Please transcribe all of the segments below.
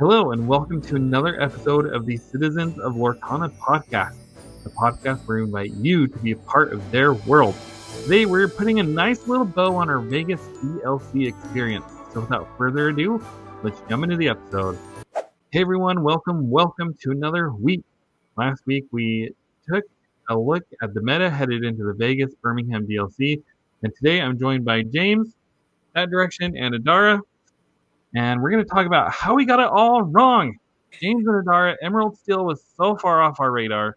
Hello, and welcome to another episode of the Citizens of Lorcana podcast, the podcast where we invite you to be a part of their world. Today, we're putting a nice little bow on our Vegas DLC experience. So, without further ado, let's jump into the episode. Hey, everyone, welcome to another week. Last week, we took a look at the meta headed into the Vegas Birmingham DLC, and today I'm joined by James, that direction, and Adara. And we're going to talk about how we got it all wrong. James and Adara, Emerald Steel was so far off our radar.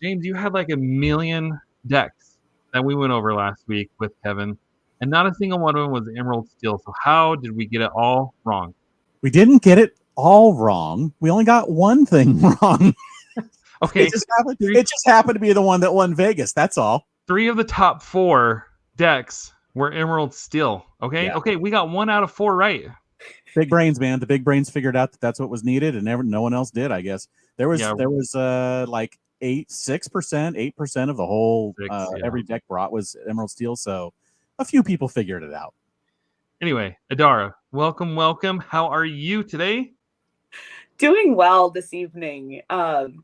James, you had like a million decks that we went over last week with Kevin, and not a single one of them was Emerald Steel. So how did we get it all wrong? We didn't get it all wrong. We only got one thing wrong. Okay. It just happened to be the one that won Vegas. That's all. 3 of the top 4 decks were Emerald Steel. Okay. Yeah. Okay. We got 1 out of 4 right. Big brains, man. The big brains figured out that that's what was needed, and no one else did. I guess there was like 8% of the whole every deck brought was Emerald Steel. So a few people figured it out. Anyway, Adara, welcome. How are you today? Doing well this evening.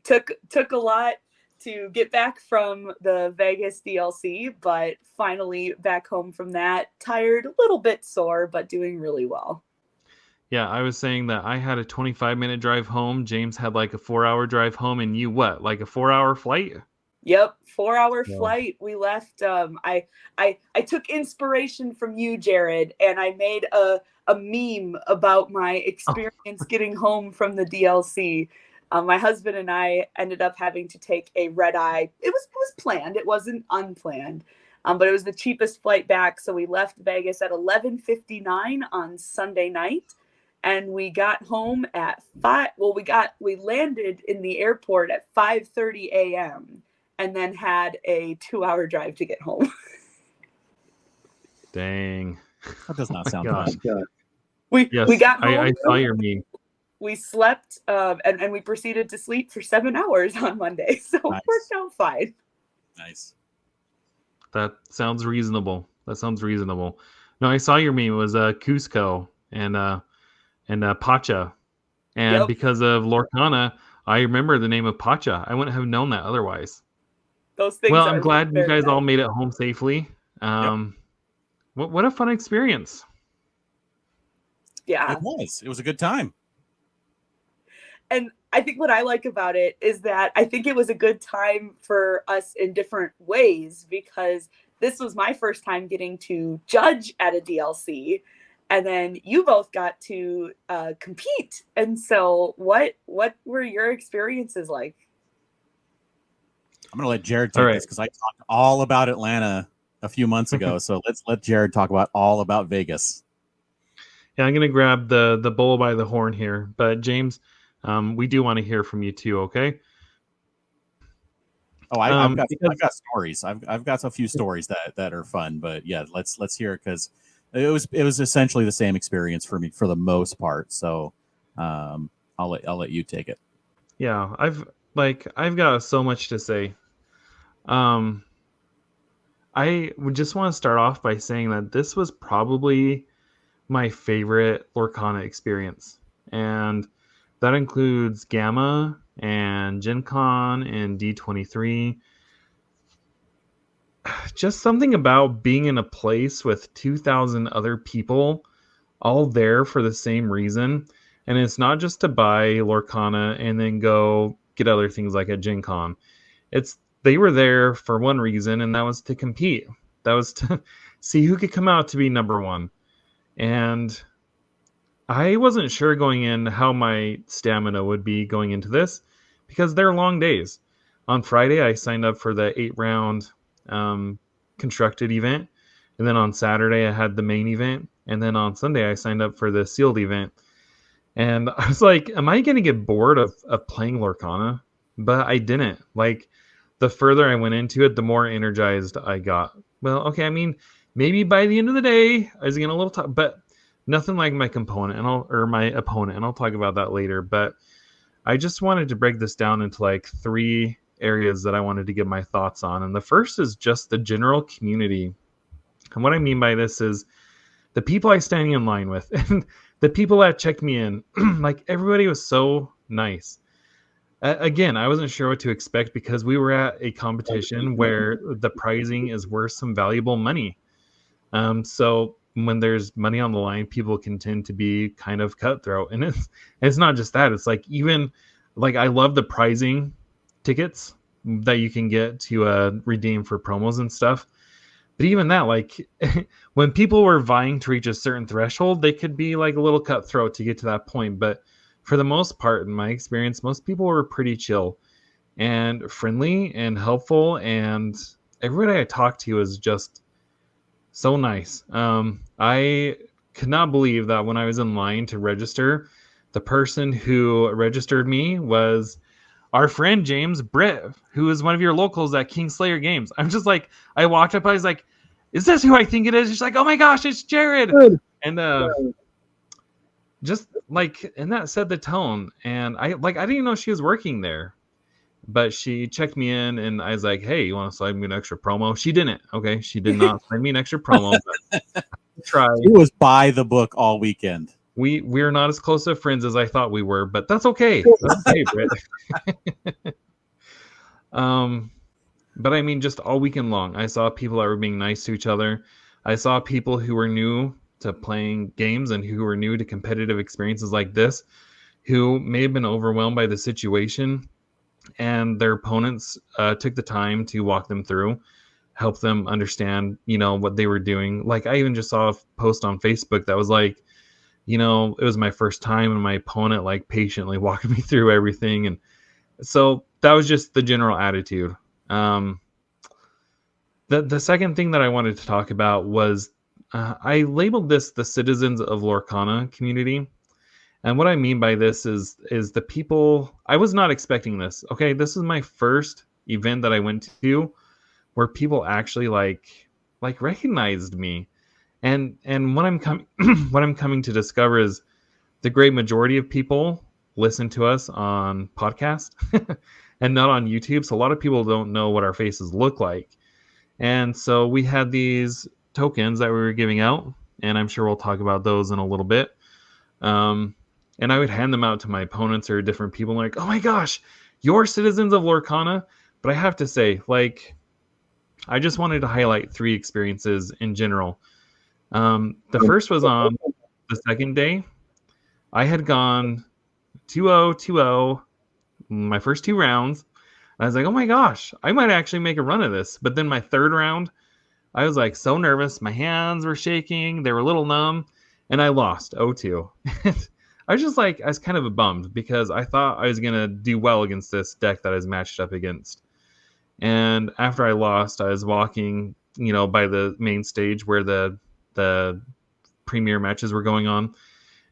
Took a lot to get back from the Vegas DLC, but finally back home from that. Tired, a little bit sore, but doing really well. Yeah, I was saying that I had a 25-minute drive home. James had like a 4-hour drive home, and you what? Like a 4-hour flight? Yep, 4-hour flight. We left. I took inspiration from you, Jared, and I made a meme about my experience getting home from the DLC. My husband and I ended up having to take a red eye. It was planned. It wasn't unplanned. But it was the cheapest flight back. So we left Vegas at 11:59 on Sunday night. And we got home at 5. Well, we landed in the airport at 5:30 a.m. and then had a 2-hour drive to get home. Dang. That does not sound fun. We got home. I saw your meme. We slept and we proceeded to sleep for 7 hours on Monday. So Nice. It worked out fine. Nice. That sounds reasonable. No, I saw your meme. It was Cusco and Pacha. And because of Lorcana, I remember the name of Pacha. I wouldn't have known that otherwise. Those things. Well, I'm glad you guys all made it home safely. What a fun experience. Yeah. It was a good time. And I think what I like about it is that I think it was a good time for us in different ways, because this was my first time getting to judge at a DLC, and then you both got to compete. And so what were your experiences like? I'm going to let Jared take this because I talked all about Atlanta a few months ago. So let's let Jared talk about all about Vegas. Yeah, I'm going to grab the bull by the horn here. But James, we do want to hear from you too, okay? Oh, I've got stories. I've got a few stories that are fun. But yeah, let's hear it, because it was essentially the same experience for me for the most part. So I'll let you take it. Yeah, I've got so much to say. I would just want to start off by saying that this was probably my favorite Lorcana experience, and that includes Gamma and Gen Con and D23. Just something about being in a place with 2,000 other people all there for the same reason. And it's not just to buy Lorcana and then go get other things like at Gen Con. They were there for one reason, and that was to compete. That was to see who could come out to be number one. And I wasn't sure going in how my stamina would be going into this, because they're long days. On Friday, I signed up for the 8-round constructed event. And then on Saturday, I had the main event. And then on Sunday, I signed up for the sealed event. And I was like, am I going to get bored of playing Lorcana? But I didn't. Like, the further I went into it, the more energized I got. Well, okay, I mean, maybe by the end of the day, I was getting a little tired, but nothing like my opponent, and I'll talk about that later. But I just wanted to break this down into like 3 areas that I wanted to give my thoughts on. And the first is just the general community. And what I mean by this is the people I stand in line with. And the people that checked me in, like everybody was so nice. Again, I wasn't sure what to expect because we were at a competition where the pricing is worth some valuable money. So when there's money on the line, people can tend to be kind of cutthroat, and it's not just that. It's like, even like, I love the pricing tickets that you can get to redeem for promos and stuff. But even that, like, when people were vying to reach a certain threshold, they could be like a little cutthroat to get to that point. But for the most part, in my experience, most people were pretty chill and friendly and helpful, and everybody I talked to was just so nice. I could not believe that when I was in line to register, the person who registered me was our friend James Britt, who is one of your locals at Kingslayer Games. I'm just like, I walked up, I was like, is this who I think it is? She's like, oh my gosh, it's Jared. Good. And just like, and that set the tone. And I didn't even know she was working there. But she checked me in, and I was like, hey, you want to slide me an extra promo? She didn't. Okay, she did not slide me an extra promo. Try. It was by the book all weekend. We're not as close of friends as I thought we were, but that's okay. That's okay, Britt. But I mean, just all weekend long, I saw people that were being nice to each other. I saw people who were new to playing games and who were new to competitive experiences like this, who may have been overwhelmed by the situation, and their opponents took the time to walk them through, help them understand, what they were doing. Like, I even just saw a post on Facebook that was like, it was my first time, and my opponent like patiently walked me through everything. And so that was just the general attitude. The second thing that I wanted to talk about was I labeled this the Citizens of Lorcana community. And what I mean by this is the people. I was not expecting this. Okay, this is my first event that I went to where people actually like recognized me, and what I'm coming to discover is the great majority of people listen to us on podcast and not on YouTube. So a lot of people don't know what our faces look like, and so we had these tokens that we were giving out, and I'm sure we'll talk about those in a little bit. And I would hand them out to my opponents or different people, like, oh my gosh, you're Citizens of Lorcana. But I have to say, like, I just wanted to highlight 3 experiences in general. The first was on the second day. I had gone 2-0, 2-0, my first 2 rounds. I was like, oh my gosh, I might actually make a run of this. But then my third round, I was like so nervous. My hands were shaking. They were a little numb. And I lost 0-2. I was kind of bummed because I thought I was going to do well against this deck that I was matched up against. And after I lost, I was walking, by the main stage where the premier matches were going on.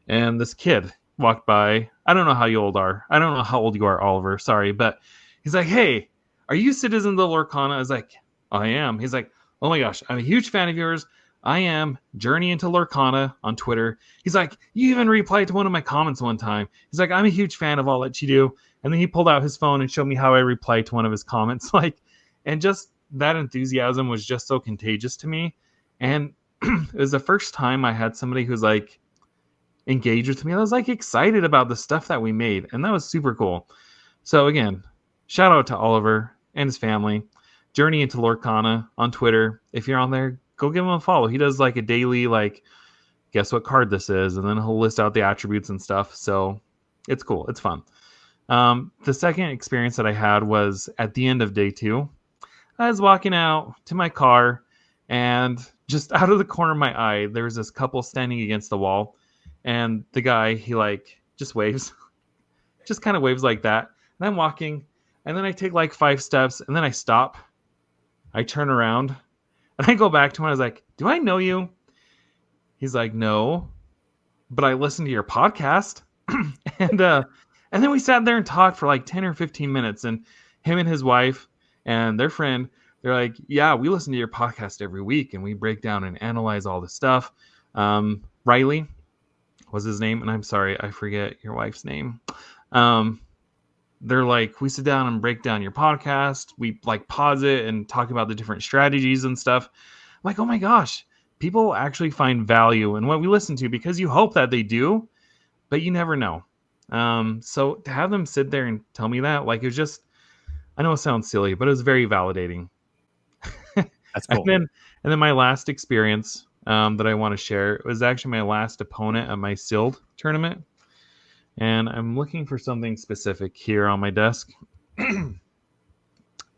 And this kid walked by. I don't know how old you are, Oliver. Sorry. But he's like, hey, are you Citizens of Lorcana? I was like, I am. He's like, oh my gosh, I'm a huge fan of yours. I am Journey into Lorcana on Twitter. He's like, you even replied to one of my comments one time. He's like, I'm a huge fan of all that you do. And then he pulled out his phone and showed me how I replied to one of his comments. And just that enthusiasm was just so contagious to me. And it was the first time I had somebody who's like engaged with me. I was like excited about the stuff that we made. And that was super cool. So again, shout out to Oliver and his family. Journey into Lorcana on Twitter. If you're on there, go give him a follow. He does like a daily, guess what card this is, and then he'll list out the attributes and stuff. So it's cool. It's fun. The second experience that I had was at the end of day 2. I was walking out to my car, and just out of the corner of my eye, there was this couple standing against the wall, and the guy, he just waves, just kind of waves like that. And I'm walking, and then I take 5 steps, and then I stop. I turn around. And I go back to him. I was like, do I know you? He's like, no, but I listened to your podcast. and then we sat there and talked for 10 or 15 minutes. And him and his wife and their friend, they're like, yeah, we listen to your podcast every week. And we break down and analyze all the stuff. Riley was his name. And I'm sorry, I forget your wife's name. They're like, we sit down and break down your podcast. We pause it and talk about the different strategies and stuff. I'm like, oh my gosh, people actually find value in what we listen to, because you hope that they do, but you never know. So to have them sit there and tell me that, like, it was just, I know it sounds silly, but it was very validating. That's cool. And then my last experience that I want to share was actually my last opponent at my sealed tournament. And I'm looking for something specific here on my desk.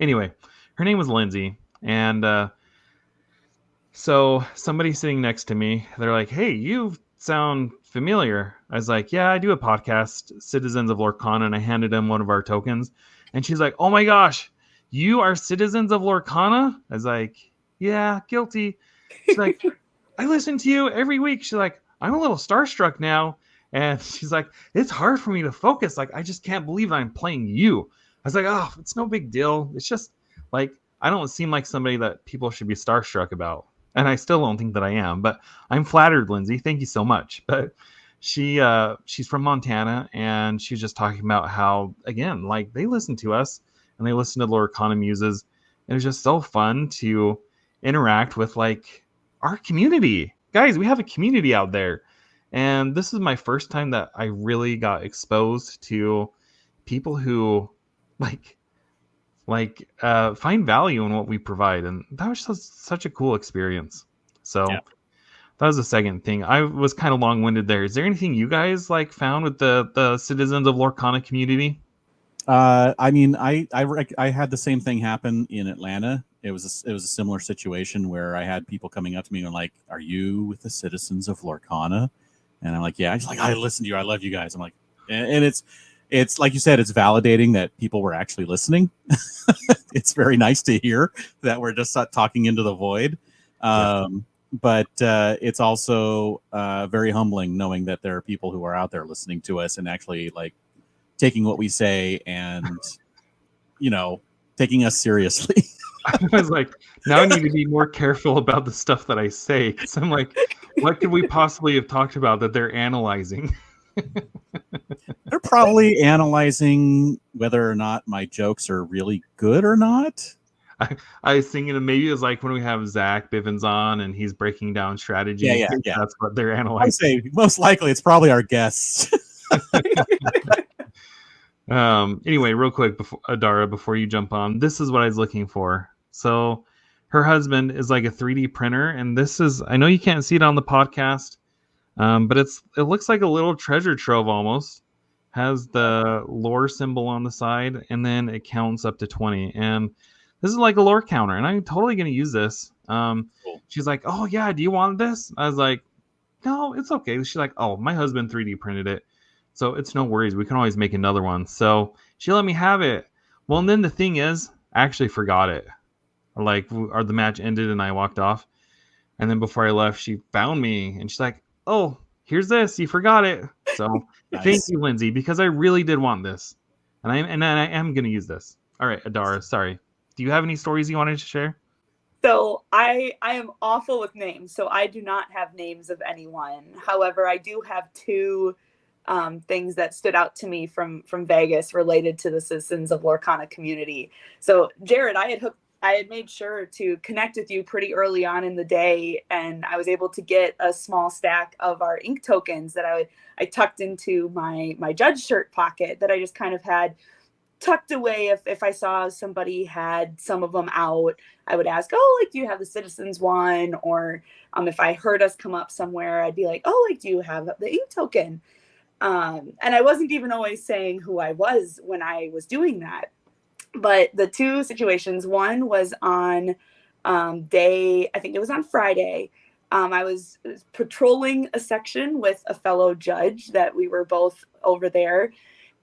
Anyway, her name was Lindsay. And so somebody sitting next to me, they're like, hey, you sound familiar. I was like, yeah, I do a podcast, Citizens of Lorcana, and I handed him one of our tokens. And she's like, oh my gosh, you are Citizens of Lorcana? I was like, yeah, guilty. She's like, I listen to you every week. She's like, I'm a little starstruck now. And she's like, it's hard for me to focus. Like, I just can't believe I'm playing you. I was like, oh, it's no big deal. It's just like, I don't seem like somebody that people should be starstruck about. And I still don't think that I am, but I'm flattered, Lindsay. Thank you so much. But she's from Montana, and she's just talking about how, again, like, they listen to us and they listen to Lorcana Muses. And it's just so fun to interact with, like, our community. Guys, we have a community out there. And this is my first time that I really got exposed to people who find value in what we provide, and that was just such a cool experience. So that was the second thing. I was kind of long-winded there. Is there anything you guys like found with the Citizens of Lorcana community? I mean, I had the same thing happen in Atlanta. It was a similar situation where I had people coming up to me and like, "Are you with the Citizens of Lorcana?" And I'm like, "Yeah." I'm just like, "I listen to you. I love you guys." I'm like, and it's like you said, it's validating that people were actually listening. It's very nice to hear that we're just not talking into the void. But it's also very humbling knowing that there are people who are out there listening to us and actually like taking what we say and, taking us seriously. I was like, now I need to be more careful about the stuff that I say, because I'm like, what could we possibly have talked about that they're analyzing? They're probably analyzing whether or not my jokes are really good or not. I was thinking maybe it was like when we have Zach Bivens on and he's breaking down strategy. Yeah. That's what they're analyzing. I say most likely it's probably our guests. Anyway, real quick, Adara, before you jump on, this is what I was looking for. So her husband is like a 3D printer, and this is, I know you can't see it on the podcast, but it looks like a little treasure trove almost. Has the lore symbol on the side, and then it counts up to 20. And this is like a lore counter, and I'm totally going to use this. Cool. She's like, oh, yeah, do you want this? I was like, no, it's okay. She's like, oh, my husband 3D printed it, so it's no worries. We can always make another one. So she let me have it. Well, and then the thing is, I actually forgot it. Like, the match ended, and I walked off. And then before I left, she found me, and she's like, oh, here's this. You forgot it. So nice. Thank you, Lindsay, because I really did want this. And I am going to use this. All right, Adara, sorry. Do you have any stories you wanted to share? So I am awful with names, so I do not have names of anyone. However, I do have two things that stood out to me from Vegas related to the Citizens of Lorcana community. So Jared, I had made sure to connect with you pretty early on in the day, and I was able to get a small stack of our ink tokens that I tucked into my judge shirt pocket that I just kind of had tucked away. If I saw somebody had some of them out, I would ask, oh, like, do you have the Citizens one? Or if I heard us come up somewhere, I'd be like, oh, like, do you have the ink token? And I wasn't even always saying who I was when I was doing that. But the two situations, one was on I think it was on Friday. I was patrolling a section with a fellow judge that we were both over there.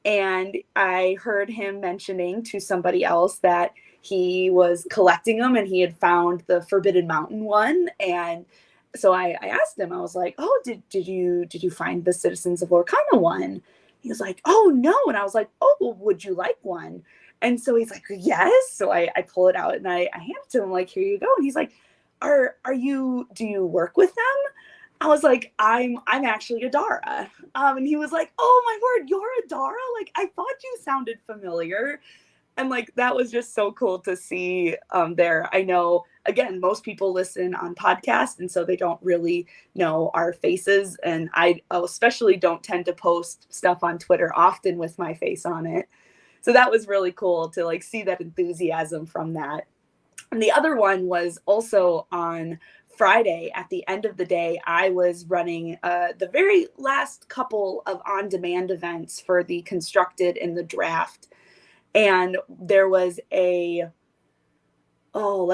And I heard him mentioning to somebody else that he was collecting them and he had found the Forbidden Mountain one. And so I asked him, I was like, oh, did you find the Citizens of Lorcana one? He was like, oh, no. And I was like, oh, well, would you like one? And so he's like, yes. So I pull it out and I hand it to him, like, here you go. And he's like, do you work with them? I was like, I'm actually Adara. And he was like, oh my word, you're Adara? Like, I thought you sounded familiar. And like that was just so cool to see there. I know, again, most people listen on podcasts, and so they don't really know our faces. And I especially don't tend to post stuff on Twitter often with my face on it. So that was really cool to like see that enthusiasm from that. And the other one was also on Friday. At the end of the day, I was running the very last couple of on-demand events for the constructed in the draft. And there was let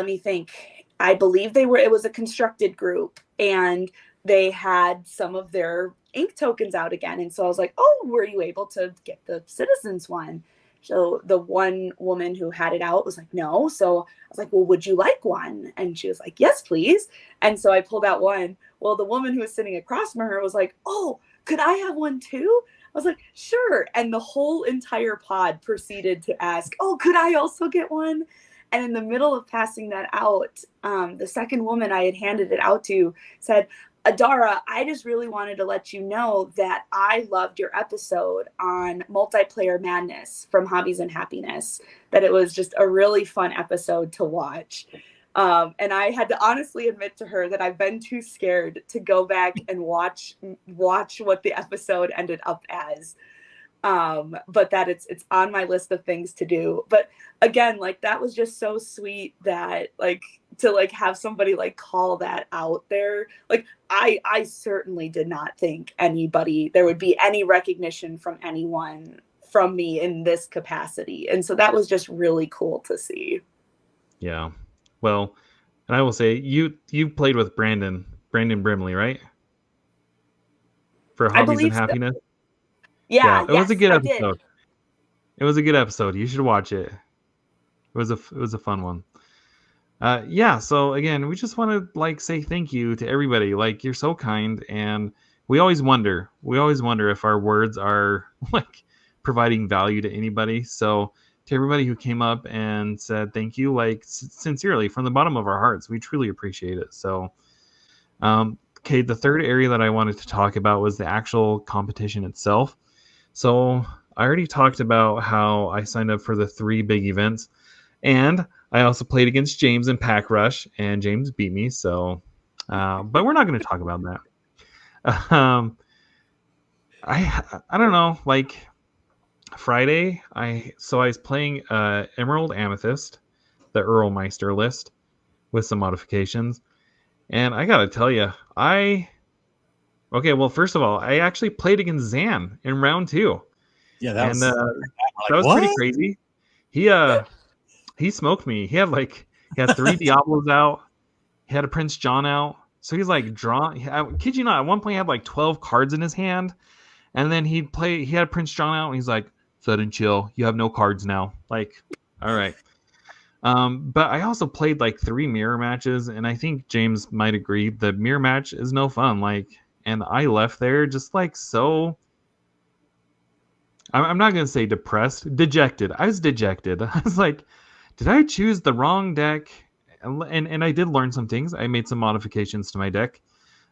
me think. I believe it was a constructed group, and they had some of their ink tokens out again. And so I was like, oh, were you able to get the citizens one? So the one woman who had it out was like, no. So I was like, well, would you like one? And she was like, yes, please. And so I pulled out one. Well, the woman who was sitting across from her was like, oh, could I have one too? I was like, sure. And the whole entire pod proceeded to ask, oh, could I also get one? And in the middle of passing that out, the second woman I had handed it out to said, Adara, I just really wanted to let you know that I loved your episode on multiplayer madness from Hobbies and Happiness, that it was just a really fun episode to watch. And I had to honestly admit to her that I've been too scared to go back and watch what the episode ended up as. But that it's on my list of things to do. But again, like that was just so sweet that like to like have somebody like call that out there. Like I certainly did not think there would be any recognition from anyone from me in this capacity. And so that was just really cool to see. Yeah. Well, and I will say you played with Brandon Brimley, right? For Hobbies and Happiness. So. Yeah, it was a good episode. It was a good episode. You should watch it. It was a fun one. So again, we just want to like say thank you to everybody. Like you're so kind, and we always wonder if our words are like providing value to anybody. So to everybody who came up and said thank you, like sincerely from the bottom of our hearts, we truly appreciate it. So okay, the third area that I wanted to talk about was the actual competition itself. So I already talked about how I signed up for the 3 big events, and I also played against James in Pack Rush, and James beat me. So, but we're not going to talk about that. I don't know. Like Friday, I was playing Emerald Amethyst, the Earlmeister list with some modifications, and I gotta tell you, okay, well, first of all, I actually played against Zan in round 2. Yeah, that was pretty crazy. He smoked me. He had 3 Diablos out. He had a Prince John out. So he's like drawn. I kid you not, at one point he had like 12 cards in his hand, and then he had Prince John out, and he's like, "Set and chill. You have no cards now." Like, all right. But I also played like 3 mirror matches, and I think James might agree the mirror match is no fun. Like. And I left there just like so. I'm not going to say depressed, dejected. I was dejected. I was like, did I choose the wrong deck? And I did learn some things. I made some modifications to my deck.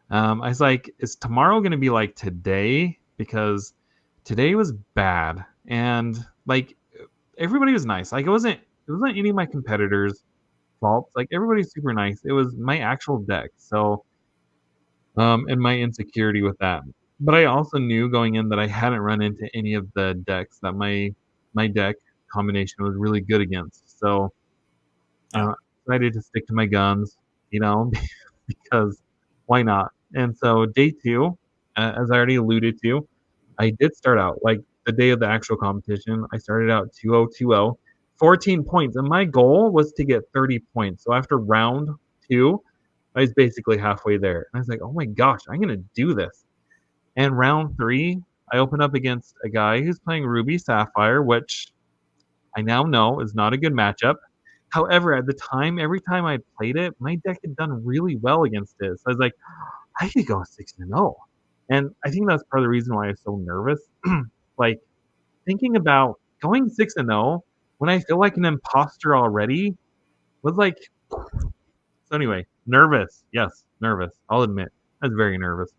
I was like, is tomorrow going to be like today? Because today was bad. And like everybody was nice. Like it wasn't any of my competitors' fault. Like everybody's super nice. It was my actual deck. So and my insecurity with that. But I also knew going in that I hadn't run into any of the decks that my deck combination was really good against. So I decided to stick to my guns, because why not? And so day 2, as I already alluded to, I did start out like the day of the actual competition. I started out 2-0-2-0, 14 points, and my goal was to get 30 points. So after round 2, I was basically halfway there. And I was like, oh my gosh, I'm going to do this. And round 3, I opened up against a guy who's playing Ruby Sapphire, which I now know is not a good matchup. However, at the time, every time I played it, my deck had done really well against it. So I was like, I could go 6-0. And I think that's part of the reason why I was so nervous. Like, thinking about going 6-0 when I feel like an imposter already was like... So anyway, nervous. Yes, nervous. I'll admit. I was very nervous.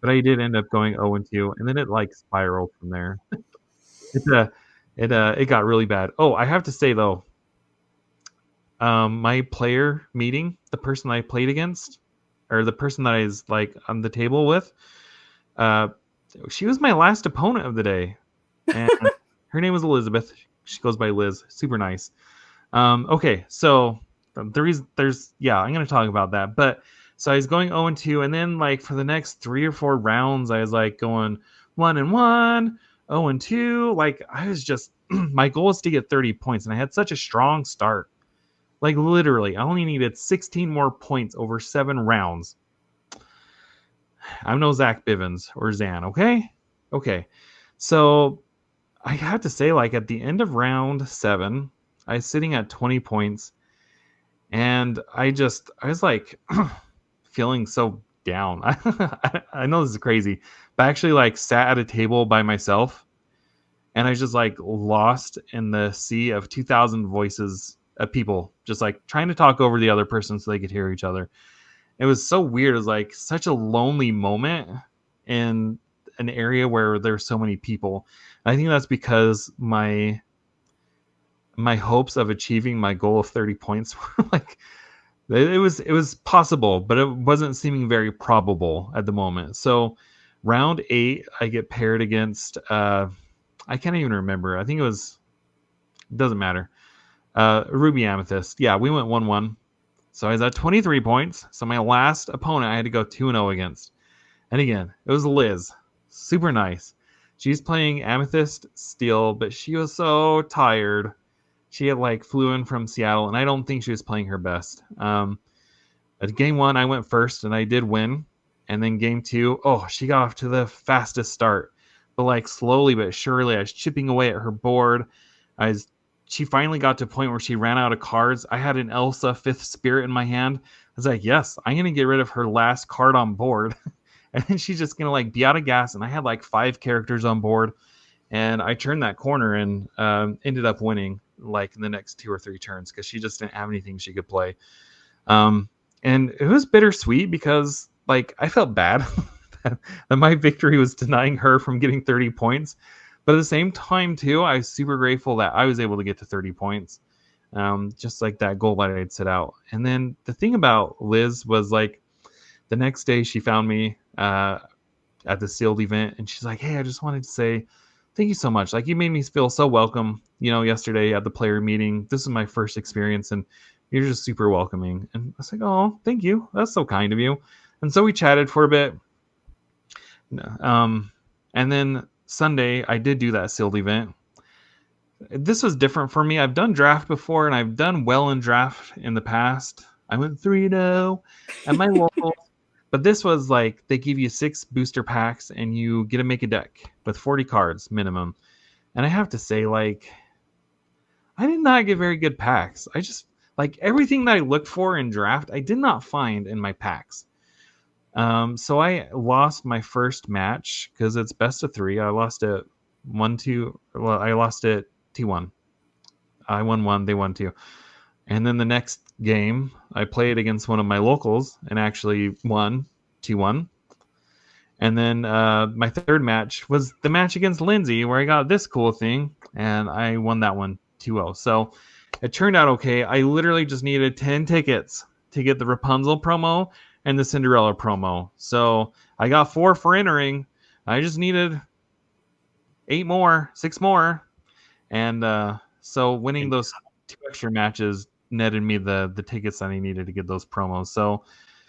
But I did end up going 0-2, and then it like spiraled from there. It got really bad. Oh, I have to say though, my player meeting, the person I played against, or the person that I was like on the table with, uh, she was my last opponent of the day, and her name was Elizabeth. She goes by Liz. Super nice. Okay, so the reason I'm gonna talk about that. But so I was going 0-2, and then like for the next 3 or 4 rounds, I was like going 1-1, 0-2. Like I was just my goal was to get 30 points, and I had such a strong start. Like literally, I only needed 16 more points over 7 rounds. I'm no Zach Bivens or Zan, okay? Okay. So I have to say, like at the end of round 7, I was sitting at 20 points, and I was like feeling so down. I know this is crazy, but I actually like sat at a table by myself, and I was just like lost in the sea of 2,000 voices of people just like trying to talk over the other person so they could hear each other. It was so weird. It was like such a lonely moment in an area where there's so many people. I think that's because my hopes of achieving my goal of 30 points were like it was possible, but it wasn't seeming very probable at the moment. So round 8, I get paired against I can't even remember. I think it doesn't matter. Ruby Amethyst. Yeah, we went 1-1. So I was at 23 points. So my last opponent I had to go 2-0 against. And again, it was Liz. Super nice. She's playing Amethyst Steel, but she was so tired. She had like flew in from Seattle, and I don't think she was playing her best. At game 1, I went first, and I did win. And then game 2, oh, she got off to the fastest start. But like slowly but surely, I was chipping away at her board. She finally got to a point where she ran out of cards. I had an Elsa 5th Spirit in my hand. I was like, yes, I'm going to get rid of her last card on board. And then she's just going to like be out of gas. And I had like 5 characters on board. And I turned that corner and ended up winning like in the next 2 or 3 turns because she just didn't have anything she could play. And it was bittersweet because like I felt bad that my victory was denying her from getting 30 points. But at the same time, too, I was super grateful that I was able to get to 30 points, just like that goal that I had set out. And then the thing about Liz was like the next day she found me at the sealed event, and she's like, hey, I just wanted to say thank you so much. Like you made me feel so welcome, yesterday at the player meeting. This is my first experience, and you're just super welcoming. And I was like, oh, thank you. That's so kind of you. And so we chatted for a bit. And then Sunday, I did do that sealed event. This was different for me. I've done draft before, and I've done well in draft in the past. I went 3-0 at my local. But this was like they give you 6 booster packs, and you get to make a deck with 40 cards minimum. And I have to say, like, I did not get very good packs. I just like everything that I looked for in draft, I did not find in my packs. So I lost my first match because it's best of 3. I lost it 1-2. Well, I lost it 2-1. I won 1, they won 2. And then the next game, I played against one of my locals and actually won 2-1. And then my third match was the match against Lindsay, where I got this cool thing, and I won that one 2-0. So it turned out okay. I literally just needed 10 tickets to get the Rapunzel promo and the Cinderella promo. So I got 4 for entering. I just needed 6 more. And so winning those 2 extra matches netted me the tickets that I needed to get those promos. So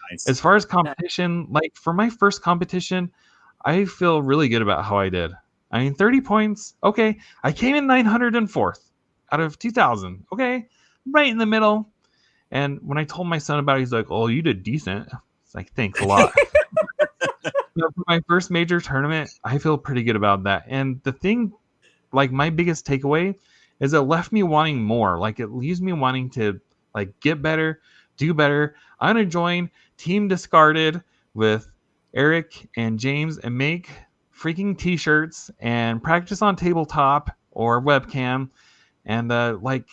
nice. As far as competition, like for my first competition, I feel really good about how I did. I mean, 30 points. Okay. I came in 904th out of 2,000. Okay. Right in the middle. And when I told my son about it, he's like, oh, you did decent. It's like, thanks a lot. So for my first major tournament, I feel pretty good about that. And the thing, like my biggest takeaway is it left me wanting more. Like it leaves me wanting to like get better, do better. I'm going to join Team Discarded with Eric and James and make freaking t-shirts and practice on tabletop or webcam. And like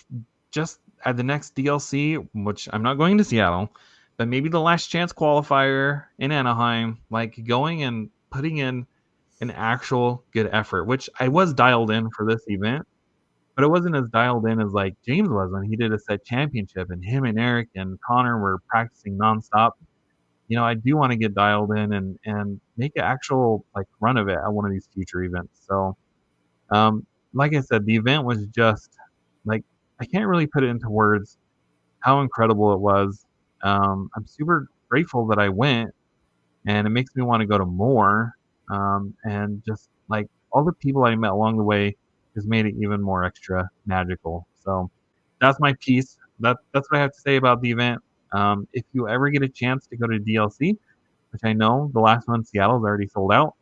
just at the next DLC, which I'm not going to Seattle, but maybe the last chance qualifier in Anaheim, like going and putting in an actual good effort, which I was dialed in for this event. but it wasn't as dialed in as like James was when he did a set championship, and him and Eric and Connor were practicing nonstop. I do want to get dialed in and make an actual like run of it at one of these future events. So, like I said, the event was just like I can't really put it into words how incredible it was. I'm super grateful that I went, and it makes me want to go to more. And just like all the people I met along the way has made it even more extra magical. So that's my piece. That's what I have to say about the event. If you ever get a chance to go to DLC, which I know the last one in Seattle is already sold out,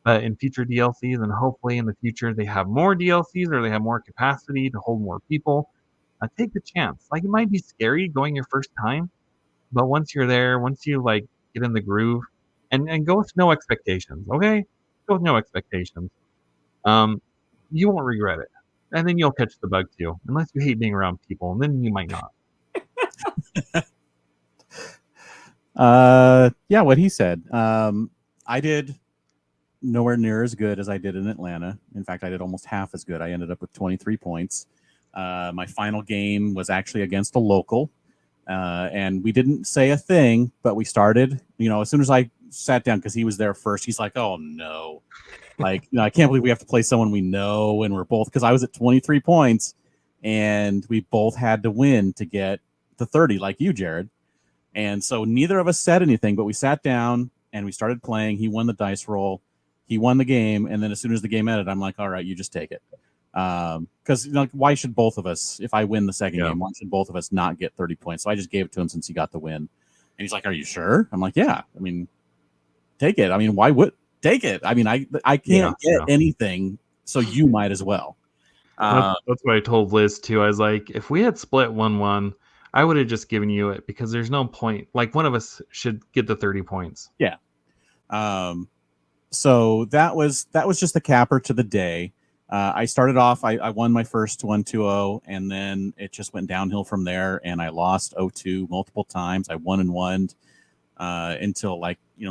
but in future DLCs and hopefully in the future they have more DLCs or they have more capacity to hold more people, take the chance. Like it might be scary going your first time, but once you're there, once you like get in the groove, and go with no expectations, okay? Go with no expectations. Um, you won't regret it, and then you'll catch the bug too, unless you hate being around people, and then you might not. Yeah, what he said. I did nowhere near as good as I did in Atlanta. In fact, I did almost half as good. I ended up with 23 points. My final game was actually against a local, and we didn't say a thing, but we started. As soon as I sat down, because he was there first, he's like, "Oh no." Like, I can't believe we have to play someone we know, and we're both, because I was at 23 points, and we both had to win to get the 30, like you, Jared. And so neither of us said anything, but we sat down and we started playing. He won the dice roll, he won the game, and then as soon as the game ended, I'm like, all right, you just take it. Because why should both of us, if I win the second game, why should both of us not get 30 points? So I just gave it to him since he got the win. And he's like, are you sure? I'm like, yeah. I mean, take it. I mean, why would take it? I mean, I can't get anything, so you might as well. That's what I told Liz too. I was like, if we had split 1-1, I would have just given you it because there's no point. Like one of us should get the 30 points. Yeah. So that was just the capper to the day. I started off, I won my first 1-2-0, and then it just went downhill from there, and I lost 0-2 multiple times. I won and won until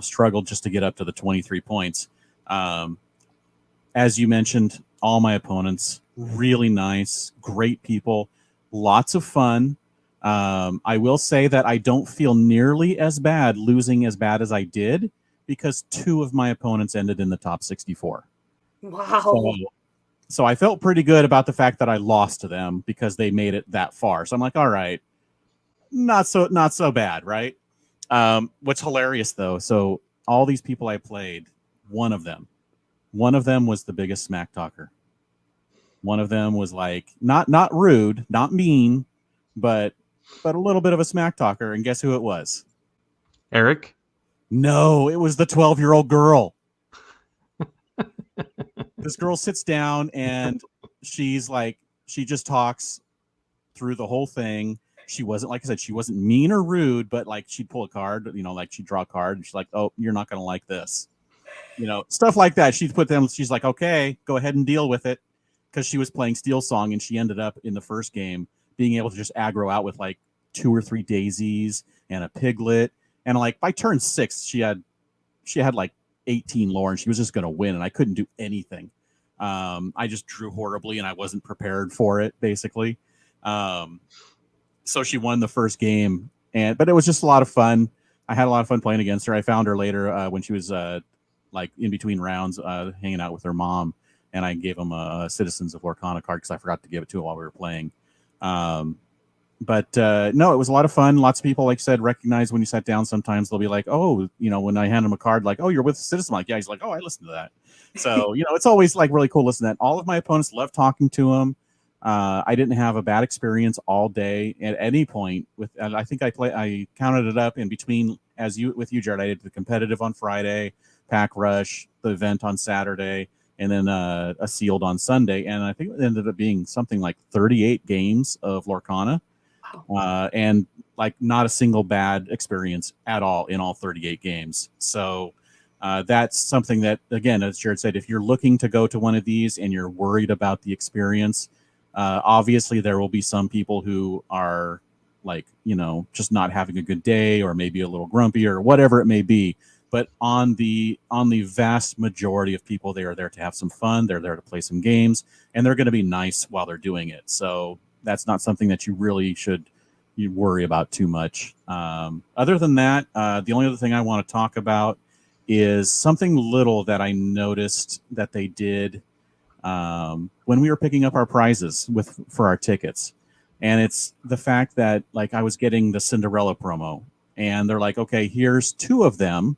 struggled just to get up to the 23 points. As you mentioned, all my opponents, really nice, great people, lots of fun. I will say that I don't feel nearly as bad losing as bad as I did because 2 of my opponents ended in the top 64. Wow. So I felt pretty good about the fact that I lost to them because they made it that far. So I'm like, all right, not so bad, right? What's hilarious though, so all these people I played, one of them was the biggest smack talker. One of them was like not rude, not mean, but a little bit of a smack talker. And guess who it was? Eric? No, it was the 12-year-old girl. This girl sits down and she's like, she just talks through the whole thing. She wasn't, like I said, she wasn't mean or rude, but like she'd pull a card, like she'd draw a card and she's like, oh, you're not going to like this. Stuff like that. She'd put them, she's like, okay, go ahead and deal with it. Because she was playing Steel Song and she ended up in the first game being able to just aggro out with like 2 or 3 daisies and a piglet. And like by turn 6, she had like 18 lore and she was just going to win. And I couldn't do anything. I just drew horribly and I wasn't prepared for it, basically. So she won the first game, but it was just a lot of fun. I had a lot of fun playing against her. I found her later when she was like in between rounds, hanging out with her mom, and I gave him a Citizens of Lorcana card because I forgot to give it to him while we were playing. But no, it was a lot of fun. Lots of people, like I said, recognize when you sat down. Sometimes they'll be like, oh, when I hand them a card, like, oh, you're with Citizen. Like, yeah, he's like, oh, I listened to that. So, it's always like really cool listening to that. All of my opponents love talking to him. I didn't have a bad experience all day at any point with, and I think I counted it up in between with you, Jared. I did the competitive on Friday, Pack Rush, the event on Saturday, and then a sealed on Sunday. And I think it ended up being something like 38 games of Lorcana. And like not a single bad experience at all in all 38 games. So that's something that, again, as Jared said, if you're looking to go to one of these and you're worried about the experience, obviously there will be some people who are like, just not having a good day or maybe a little grumpy or whatever it may be. But on the vast majority of people, they are there to have some fun. They're there to play some games, and they're going to be nice while they're doing it. So that's not something that you really should worry about too much. Other than that, the only other thing I want to talk about is something little that I noticed that they did when we were picking up our prizes for our tickets. And it's the fact that, like, I was getting the Cinderella promo, and they're like, okay, here's 2 of them.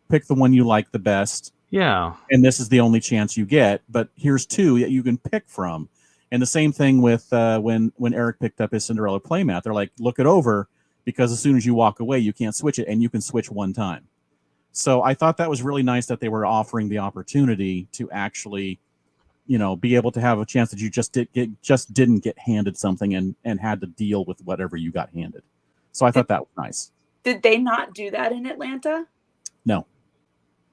Pick the one you like the best. Yeah. And this is the only chance you get, but here's 2 that you can pick from. And the same thing with when Eric picked up his Cinderella playmat. They're like, look it over, because as soon as you walk away, you can't switch it, and you can switch one time. So I thought that was really nice that they were offering the opportunity to actually, be able to have a chance that you just didn't get handed something and had to deal with whatever you got handed. So I thought that was nice. Did they not do that in Atlanta? No.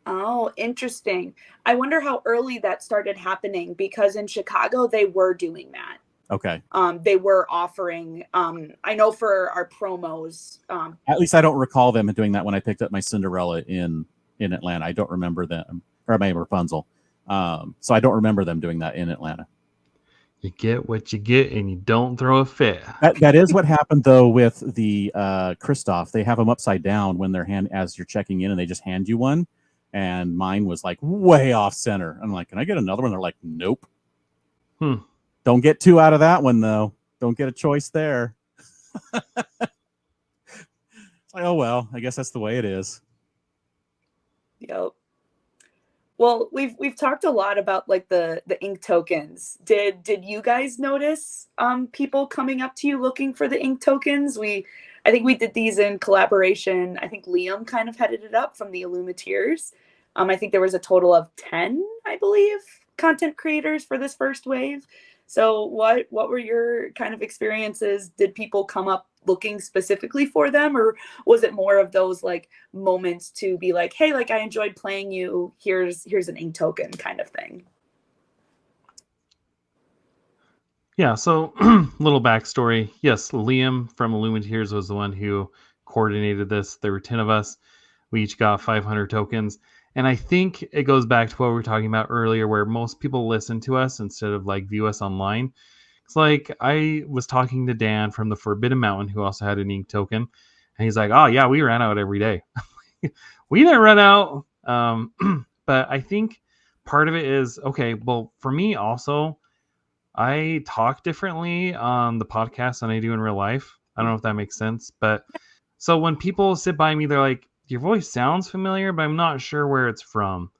Oh, interesting. I wonder how early that started happening, because in Chicago they were doing that. Okay. They were offering, I know for our promos. At least I don't recall them doing that when I picked up my Cinderella in Atlanta. I don't remember them, or my Rapunzel. So I don't remember them doing that in Atlanta. You get what you get, and you don't throw a fit. That is what happened though with the Kristoff. They have them upside down when as you're checking in, and they just hand you one. And mine was like way off center. I'm like, can I get another one? They're like, nope. Don't get 2 out of that one though. Don't get a choice there. It's like, oh well, I guess that's the way it is. Yep. Well, we've talked a lot about like the ink tokens. Did you guys notice people coming up to you looking for the ink tokens? I think we did these in collaboration. I think Liam kind of headed it up from the Illuminateers. I think there was a total of 10, I believe, content creators for this first wave. So what were your kind of experiences? Did people come up looking specifically for them, or was it more of those like moments to be like, hey, like I enjoyed playing you, here's an ink token kind of thing? Yeah, so little backstory. Yes, Liam from Illuminateers was the one who coordinated this. There were 10 of us. We each got 500 tokens. And I think it goes back to what we were talking about earlier, where most people listen to us instead of like view us online. It's like I was talking to Dan from the Forbidden Mountain, who also had an ink token. And he's like, oh, yeah, we ran out every day. We didn't run out. But I think part of it is, okay, well, for me also, I talk differently on the podcast than I do in real life. I don't know if that makes sense. But so when people sit by me, they're like, your voice sounds familiar, but I'm not sure where it's from.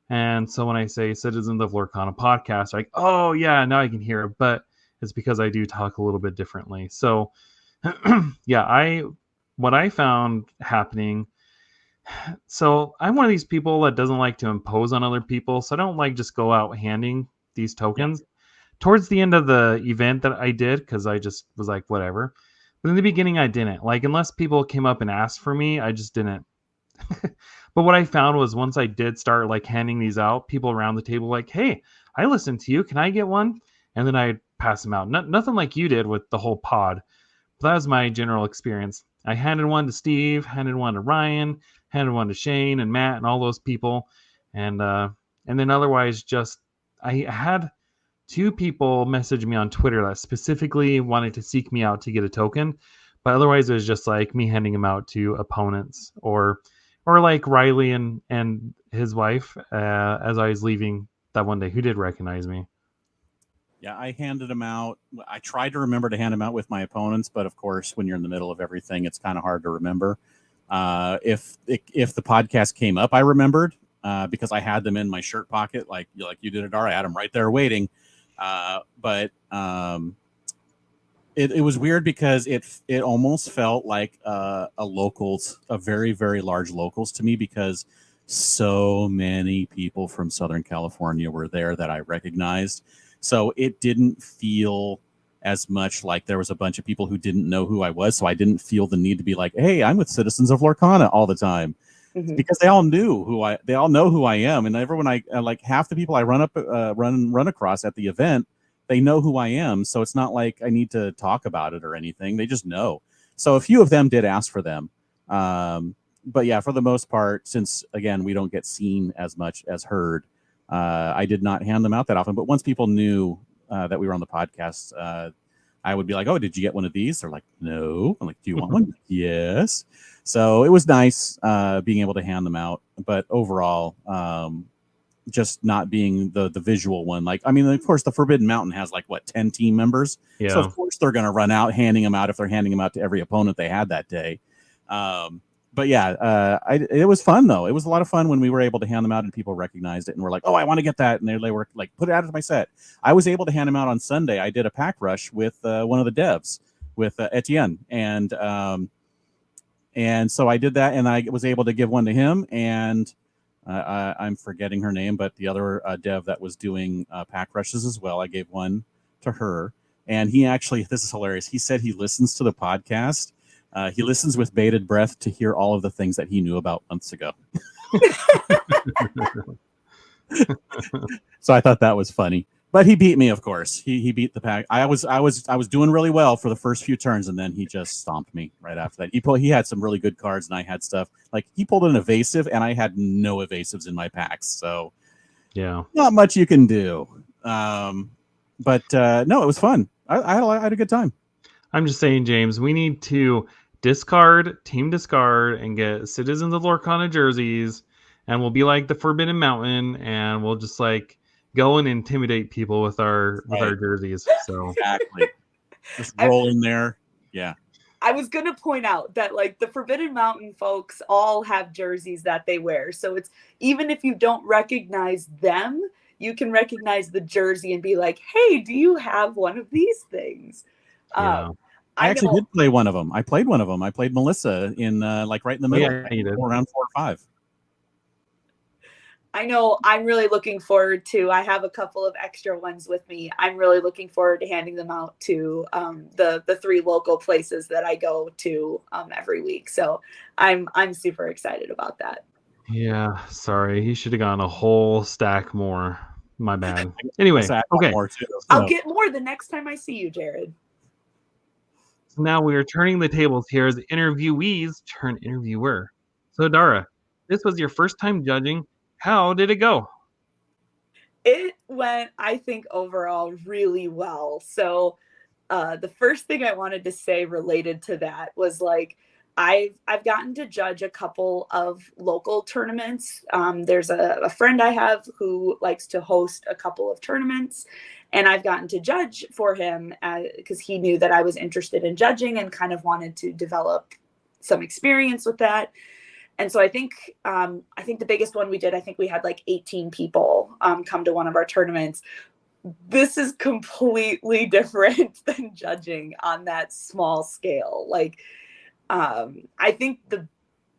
And so when I say Citizens of Lorcana podcast, like, oh, yeah, now I can hear it. But it's because I do talk a little bit differently. So, yeah, what I found happening. So I'm one of these people that doesn't like to impose on other people. So I don't like just go out handing these tokens. Yeah. Towards the end of the event that I did, because I just was like, whatever. But in the beginning, I didn't. Like, unless people came up and asked for me, I just didn't. But what I found was once I did start like handing these out, people around the table like, hey, I listened to you. Can I get one? And then I'd pass them out. Nothing like you did with the whole pod. But that was my general experience. I handed one to Steve, handed one to Ryan, handed one to Shane and Matt and all those people. And then otherwise just I had 2 people message me on Twitter that specifically wanted to seek me out to get a token. But otherwise it was just like me handing them out to opponents or like Riley and his wife as I was leaving that one day, who did recognize me. Yeah, I handed them out. I tried to remember to hand them out with my opponents, but of course, when you're in the middle of everything, it's kind of hard to remember. If the podcast came up, I remembered because I had them in my shirt pocket, like you did, Adara. I had them right there waiting. But it was weird because it almost felt like a very, very large locals to me, because so many people from Southern California were there that I recognized. So it didn't feel as much like there was a bunch of people who didn't know who I was. So I didn't feel the need to be like, hey, I'm with Citizens of Lorcana all the time. Mm-hmm. Because they all know who I am. And everyone like half the people I run across at the event, they know who I am. So it's not like I need to talk about it or anything. They just know. So a few of them did ask for them. but yeah, for the most part, since again we don't get seen as much as heard, I did not hand them out that often. But once people knew that we were on the podcast, I would be like, "Oh, did you get one of these?" They're like, "No." I'm like, "Do you want one?" Yes. So it was nice being able to hand them out. But overall, just not being the visual one. Like, I mean, of course, the Forbidden Mountain has like what 10 team members, so of course they're going to run out handing them out if they're handing them out to every opponent they had that day. But yeah, it was fun though. It was a lot of fun when we were able to hand them out and people recognized it and were like, "Oh, I want to get that," and they were like, "Put it out of my set." I was able to hand them out on Sunday. I did a pack rush with one of the devs with Etienne, and so I did that, and I was able to give one to him and. I'm forgetting her name, but the other dev that was doing pack rushes as well, I gave one to her. And he actually, this is hilarious. He said he listens to the podcast. He listens with bated breath to hear all of the things that he knew about months ago. So I thought that was funny. But he beat me, of course. He beat the pack. I was doing really well for the first few turns, and then he just stomped me right after that. He had some really good cards, and I had stuff like he pulled an evasive, and I had no evasives in my packs. So yeah, not much you can do. But no, it was fun. I had a good time. I'm just saying, James, we need to team discard, and get Citizens of Lorcana jerseys, and we'll be like the Forbidden Mountain, and we'll just like go and intimidate people with our jerseys. So exactly, just roll in there. Yeah. I was going to point out that like the Forbidden Mountain folks all have jerseys that they wear. So it's even if you don't recognize them, you can recognize the jersey and be like, "Hey, do you have one of these things?" Yeah. I actually did play one of them. I played one of them. I played Melissa in like right in the middle, around 4 or 5. I know I'm really looking forward to, I have a couple of extra ones with me. I'm really looking forward to handing them out to the 3 local places that I go to every week. So I'm super excited about that. Yeah, sorry. He should have gone a whole stack more. My bad. Anyway, okay. I'll get more the next time I see you, Jared. So now we are turning the tables here as interviewees turn interviewer. So Adara, this was your first time judging. How did it go? It went, I think, overall really well. So the first thing I wanted to say related to that was like, I've gotten to judge a couple of local tournaments. There's a friend I have who likes to host a couple of tournaments, and I've gotten to judge for him because he knew that I was interested in judging and kind of wanted to develop some experience with that. And so I think the biggest one we did, I think we had like 18 people come to one of our tournaments. This is completely different than judging on that small scale. Like, I think the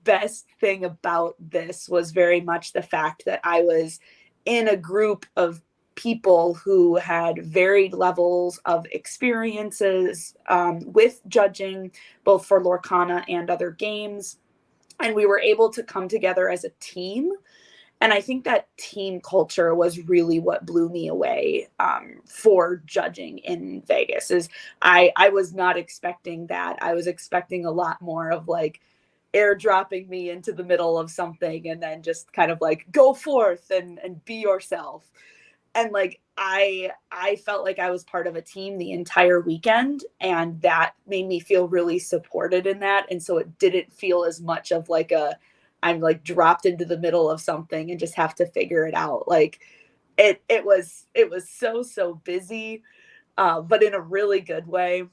best thing about this was very much the fact that I was in a group of people who had varied levels of experiences with judging, both for Lorcana and other games. And we were able to come together as a team. And I think that team culture was really what blew me away for judging in Vegas. Is I was not expecting that. I was expecting a lot more of like airdropping me into the middle of something and then just kind of like go forth and be yourself. And like I felt like I was part of a team the entire weekend, and that made me feel really supported in that. And so it didn't feel as much of like I'm like dropped into the middle of something and just have to figure it out. Like it was so busy, but in a really good way.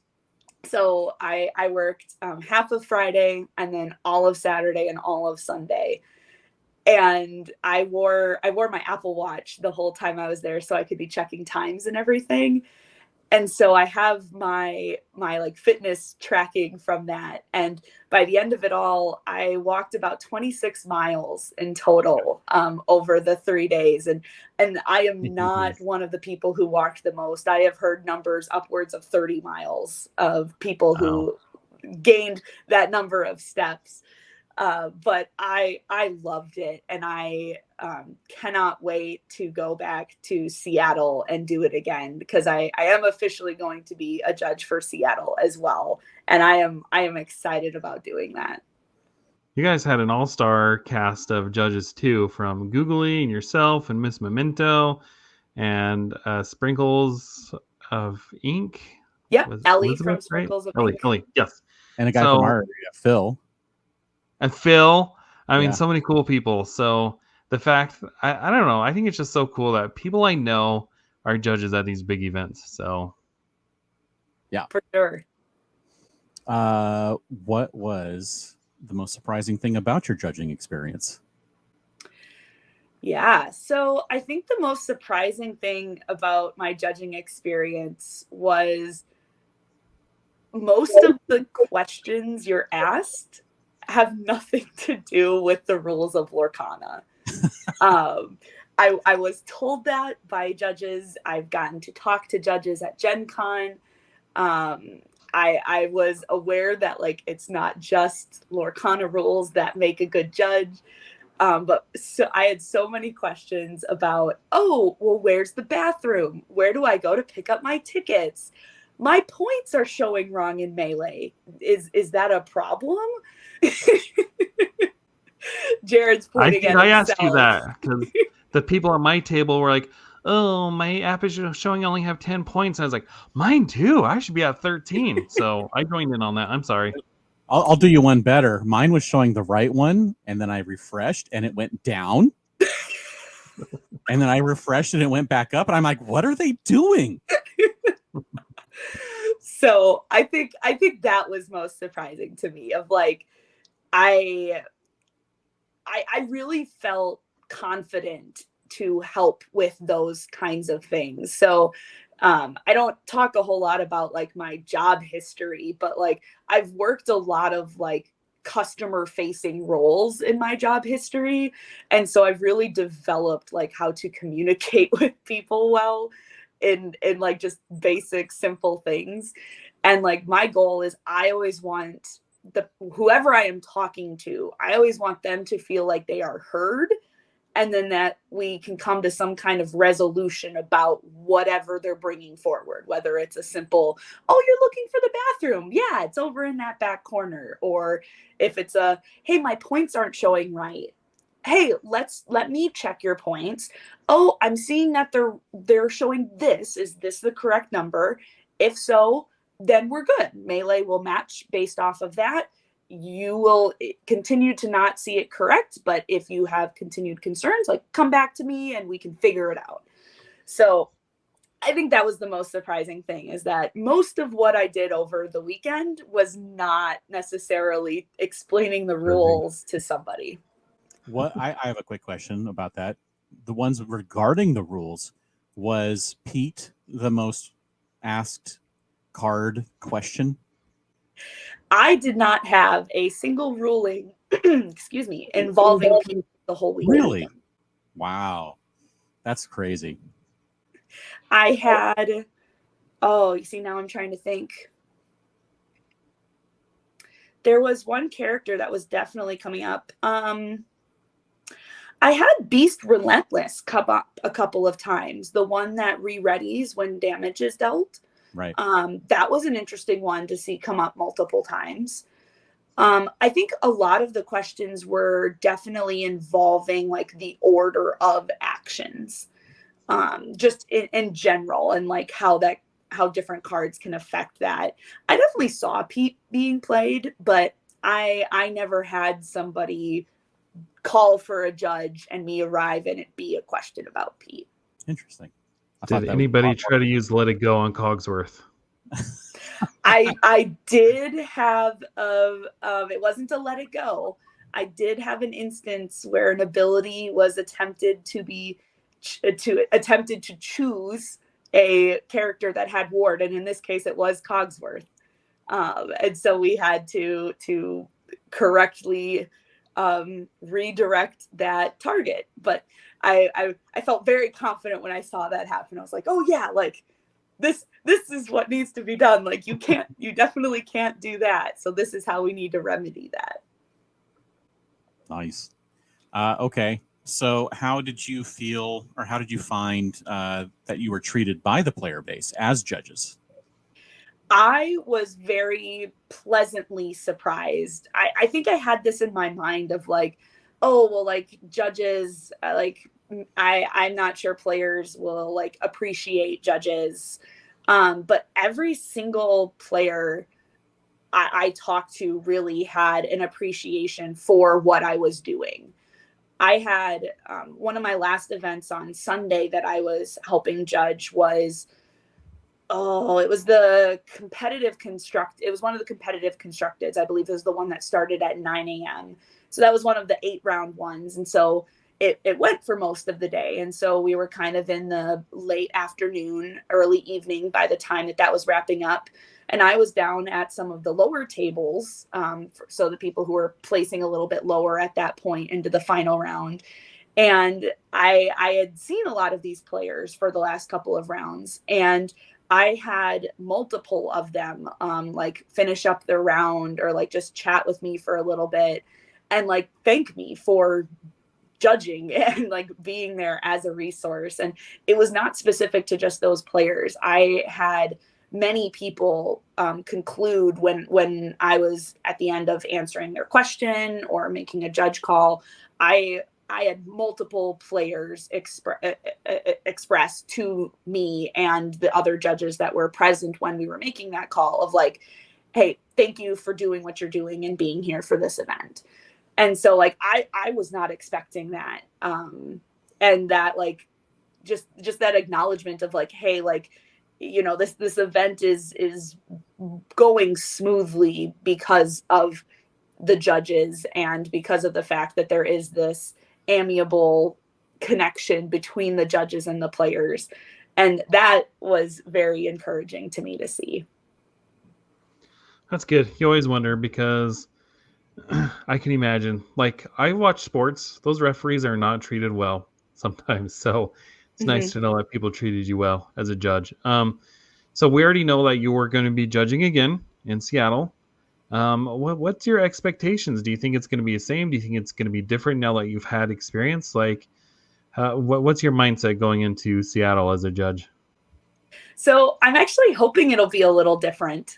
So I worked half of Friday and then all of Saturday and all of Sunday. And I wore my Apple Watch the whole time I was there so I could be checking times and everything. And so I have my like fitness tracking from that. And by the end of it all, I walked about 26 miles in total over the 3 days. And I am not one of the people who walked the most. I have heard numbers upwards of 30 miles of people who gained that number of steps. But I loved it, and I cannot wait to go back to Seattle and do it again, because I am officially going to be a judge for Seattle as well, and I am excited about doing that. You guys had an all-star cast of judges too, from Googly and yourself and Miss Memento and Sprinkles of Ink. Yep, Was Ellie Elizabeth, from right? Sprinkles of Ellie, Ink. Ellie, yes. And a guy from our area, Phil. And Phil. I mean, Yeah. so many cool people. So the fact, I don't know, I think it's just so cool that people I know are judges at these big events. So yeah, for sure. What was the most surprising thing about your judging experience? Yeah, so I think the most surprising thing about my judging experience was most of the questions you're asked have nothing to do with the rules of Lorcana. I was told that by judges. I've gotten to talk to judges at Gen Con. I was aware that like it's not just Lorcana rules that make a good judge. But so I had so many questions about, oh, well, where's the bathroom? Where do I go to pick up my tickets? My points are showing wrong in Melee. Is that a problem? Jared's pointing at I himself. asked you that because the people at my table were like, oh, my app is showing I only have 10 points. And I was like, mine too. I should be at 13. So I joined in on that. I'm sorry. I'll do you one better. Mine was showing the right one, and then I refreshed, and it went down. And then I refreshed, and it went back up. And I'm like, what are they doing? So I think that was most surprising to me. Of like, I really felt confident to help with those kinds of things. So I don't talk a whole lot about like my job history, but like I've worked a lot of like customer facing roles in my job history. And so I've really developed like how to communicate with people well in like just basic, simple things. And like my goal is I always want whoever I am talking to, I always want them to feel like they are heard, and then that we can come to some kind of resolution about whatever they're bringing forward, whether it's a simple, oh, you're looking for the bathroom, yeah, it's over in that back corner, or if it's a, hey, my points aren't showing right, hey, let me check your points. Oh, I'm seeing that they're showing this. Is this the correct number? If so, then we're good. Melee will match based off of that. You will continue to not see it correct, but if you have continued concerns, like come back to me and we can figure it out. So I think that was the most surprising thing, is that most of what I did over the weekend was not necessarily explaining the rules to somebody. What I have a quick question about that. The ones regarding the rules, was Pete the most asked card question? I did not have a single ruling, excuse me, involving Pete the whole weekend. Really? Wow. That's crazy. I had, oh, you see, now I'm trying to think. There was one character that was definitely coming up. I had Beast Relentless come up a couple of times. The one that re-readies when damage is dealt. Right. That was an interesting one to see come up multiple times. I think a lot of the questions were definitely involving like the order of actions, just in general, and like how different cards can affect that. I definitely saw Pete being played, but I never had somebody call for a judge and me arrive and it be a question about Pete. Interesting. Did anybody try to use Let It Go on Cogsworth? I did have it wasn't a Let It Go. I did have an instance where an ability was attempted to choose a character that had ward, and in this case it was Cogsworth. And so we had to correctly redirect that target. But I felt very confident when I saw that happen. I was like, oh yeah, like this is what needs to be done. Like you definitely can't do that. So this is how we need to remedy that. Nice. Okay. So how did you feel, or how did you find that you were treated by the player base as judges? I was very pleasantly surprised. I think I had this in my mind of like, oh, well, like judges, I'm not sure players will like appreciate judges. But every single player I talked to really had an appreciation for what I was doing. I had one of my last events on Sunday that I was helping judge was, it was the competitive construct. It was one of the competitive constructeds. I believe it was the one that started at 9 a.m. So that was one of the 8-round ones. And so it went for most of the day. And so we were kind of in the late afternoon, early evening by the time that was wrapping up. And I was down at some of the lower tables. So the people who were placing a little bit lower at that point into the final round. And I had seen a lot of these players for the last couple of rounds. And I had multiple of them like finish up their round or like just chat with me for a little bit and like thank me for judging and like being there as a resource. And it was not specific to just those players. I had many people conclude when I was at the end of answering their question or making a judge call, I had multiple players express to me and the other judges that were present when we were making that call of like, hey, thank you for doing what you're doing and being here for this event. And so like I was not expecting that. And that like just that acknowledgement of like, hey, like, you know, this event is going smoothly because of the judges and because of the fact that there is this amiable connection between the judges and the players. And that was very encouraging to me to see. That's good. You always wonder because I can imagine, like, I watch sports. Those referees are not treated well sometimes. So it's nice to know that people treated you well as a judge. So we already know that you were going to be judging again in Seattle. What's your expectations? Do you think it's going to be the same? Do you think it's going to be different now that you've had experience? Like, what's your mindset going into Seattle as a judge? So I'm actually hoping it'll be a little different.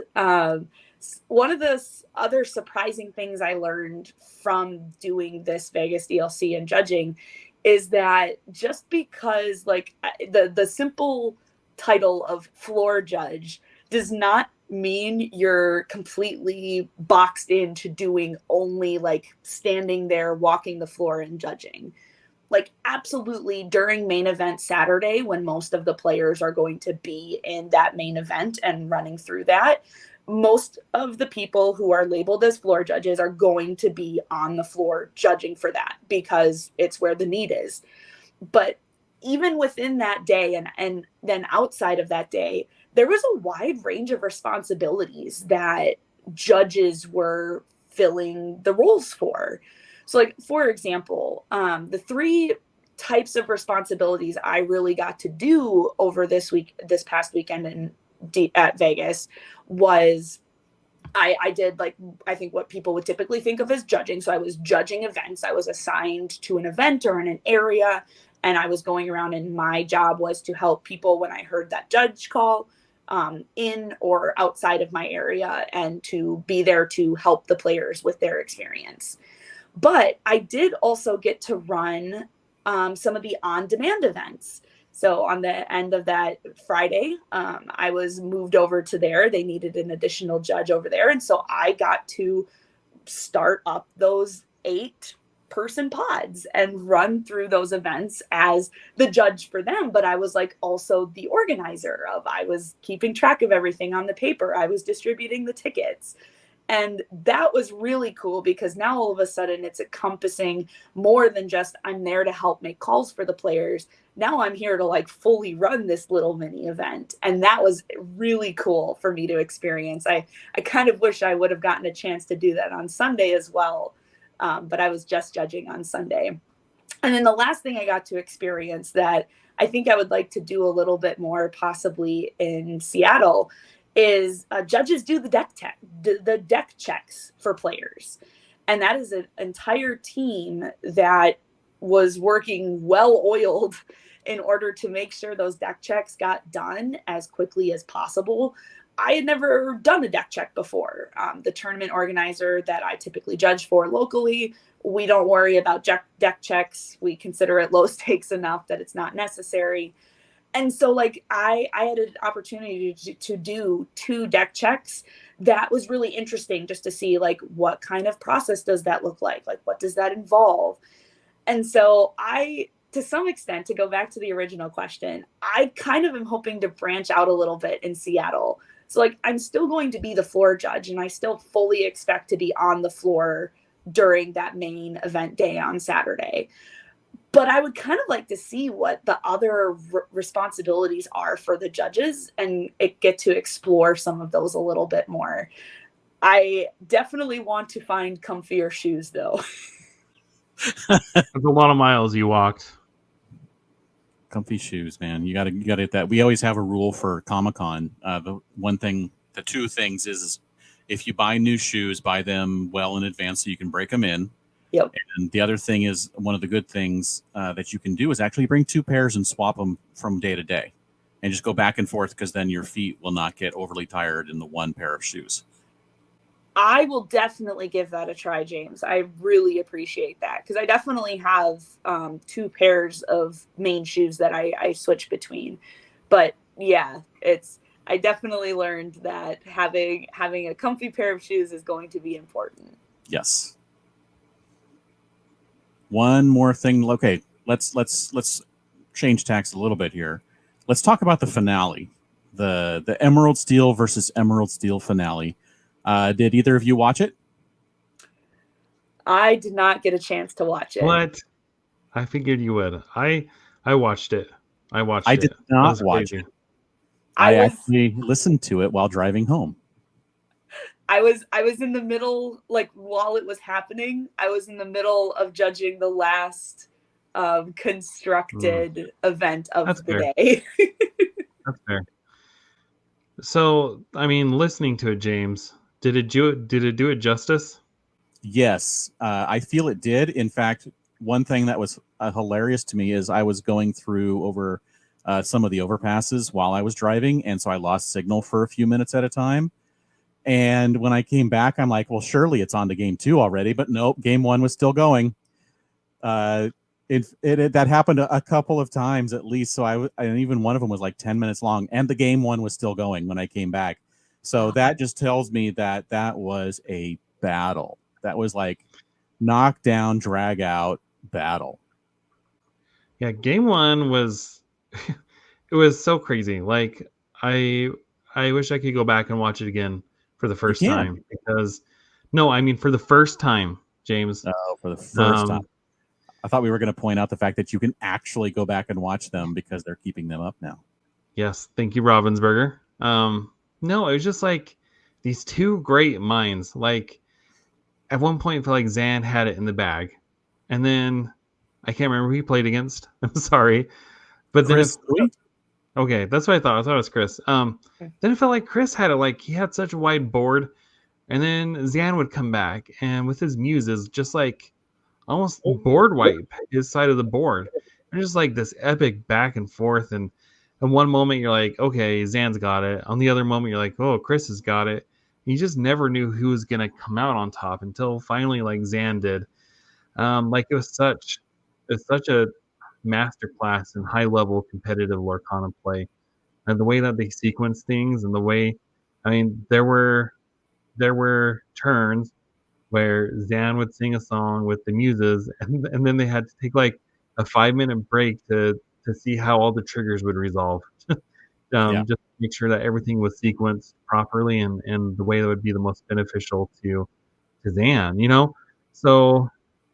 One of the other surprising things I learned from doing this Vegas DLC and judging is that just because like the simple title of floor judge does not mean you're completely boxed into doing only like standing there, walking the floor and judging. Like absolutely during main event Saturday, when most of the players are going to be in that main event and running through that, most of the people who are labeled as floor judges are going to be on the floor judging for that because it's where the need is. But even within that day and then outside of that day, there was a wide range of responsibilities that judges were filling the roles for. So like, for example, the 3 types of responsibilities I really got to do over this past weekend at Vegas was I did like, I think what people would typically think of as judging. So I was judging events. I was assigned to an event or in an area, and I was going around, and my job was to help people when I heard that judge call in or outside of my area and to be there to help the players with their experience. But I did also get to run some of the on-demand events. So on the end of that Friday, I was moved over to there. They needed an additional judge over there. And so I got to start up those 8-person pods and run through those events as the judge for them. But I was like also the organizer I was keeping track of everything on the paper. I was distributing the tickets. And that was really cool because now all of a sudden it's encompassing more than just I'm there to help make calls for the players. Now I'm here to like fully run this little mini event. And that was really cool for me to experience. I kind of wish I would have gotten a chance to do that on Sunday as well. But I was just judging on Sunday. And then the last thing I got to experience that I think I would like to do a little bit more possibly in Seattle is judges do the deck checks for players. And that is an entire team that was working well oiled in order to make sure those deck checks got done as quickly as possible. I had never done a deck check before. The tournament organizer that I typically judge for locally, we don't worry about deck checks. We consider it low stakes enough that it's not necessary. And so like I had an opportunity to do 2 deck checks. That was really interesting just to see like what kind of process does that look like? Like what does that involve? And so to some extent, to go back to the original question, I kind of am hoping to branch out a little bit in Seattle. So like I'm still going to be the floor judge, and I still fully expect to be on the floor during that main event day on Saturday. But I would kind of like to see what the other responsibilities are for the judges and get to explore some of those a little bit more. I definitely want to find comfier shoes, though. That's a lot of miles you walked. Comfy shoes, man. You gotta hit that. We always have a rule for Comic-Con. The 2 things is if you buy new shoes, buy them well in advance so you can break them in. Yep. And the other thing is, one of the good things that you can do is actually bring 2 pairs and swap them from day to day, and just go back and forth, because then your feet will not get overly tired in the 1 pair of shoes. I will definitely give that a try, James. I really appreciate that, because I definitely have 2 pairs of main shoes that I switch between. But yeah, I definitely learned that having a comfy pair of shoes is going to be important. Yes. One more thing. Okay, let's change tacks a little bit here. Let's talk about the finale, the Emerald Steel versus Emerald Steel finale. Did either of you watch it? I did not get a chance to watch it. What? I figured you would. I watched it. I did not watch it. I actually listened to it while driving home. I was in the middle, like while it was happening, I was in the middle of judging the last constructed event of the day. That's fair. So, I mean, listening to it, James, did it do it justice? Yes, I feel it did. In fact, one thing that was hilarious to me is I was going through over some of the overpasses while I was driving, and so I lost signal for a few minutes at a time. And when I came back, I'm like, well, surely it's on to game 2 already. But nope, game 1 was still going. That happened a couple of times at least. So and even one of them was like 10 minutes long. And the game 1 was still going when I came back. So that just tells me that was a battle. That was like knockdown, drag out battle. Yeah, game 1 was it was so crazy. Like I wish I could go back and watch it again for the first time, because for the first time, James. Oh, for the first time. I thought we were going to point out the fact that you can actually go back and watch them because they're keeping them up now. Yes, thank you, Ravensburger. No, it was just like these 2 great minds. Like at one point, I felt like Zan had it in the bag, and then I can't remember who he played against. I'm sorry, but Chris, okay, that's what I thought. I thought it was Chris. Then it felt like Chris had it. Like he had such a wide board, and then Zan would come back and with his muses, just like almost board wipe his side of the board. And just like this epic back and forth. And in one moment you're like, okay, Zan's got it. On the other moment you're like, oh, Chris has got it. You just never knew who was gonna come out on top until finally like Zan did. Like it was such a masterclass in high level competitive Lorcana play, and the way that they sequence things, and the way, I mean, there were turns where Zan would sing a song with the muses, and then they had to take like a 5-minute break to see how all the triggers would resolve. Just to make sure that everything was sequenced properly and the way that would be the most beneficial to Zan, So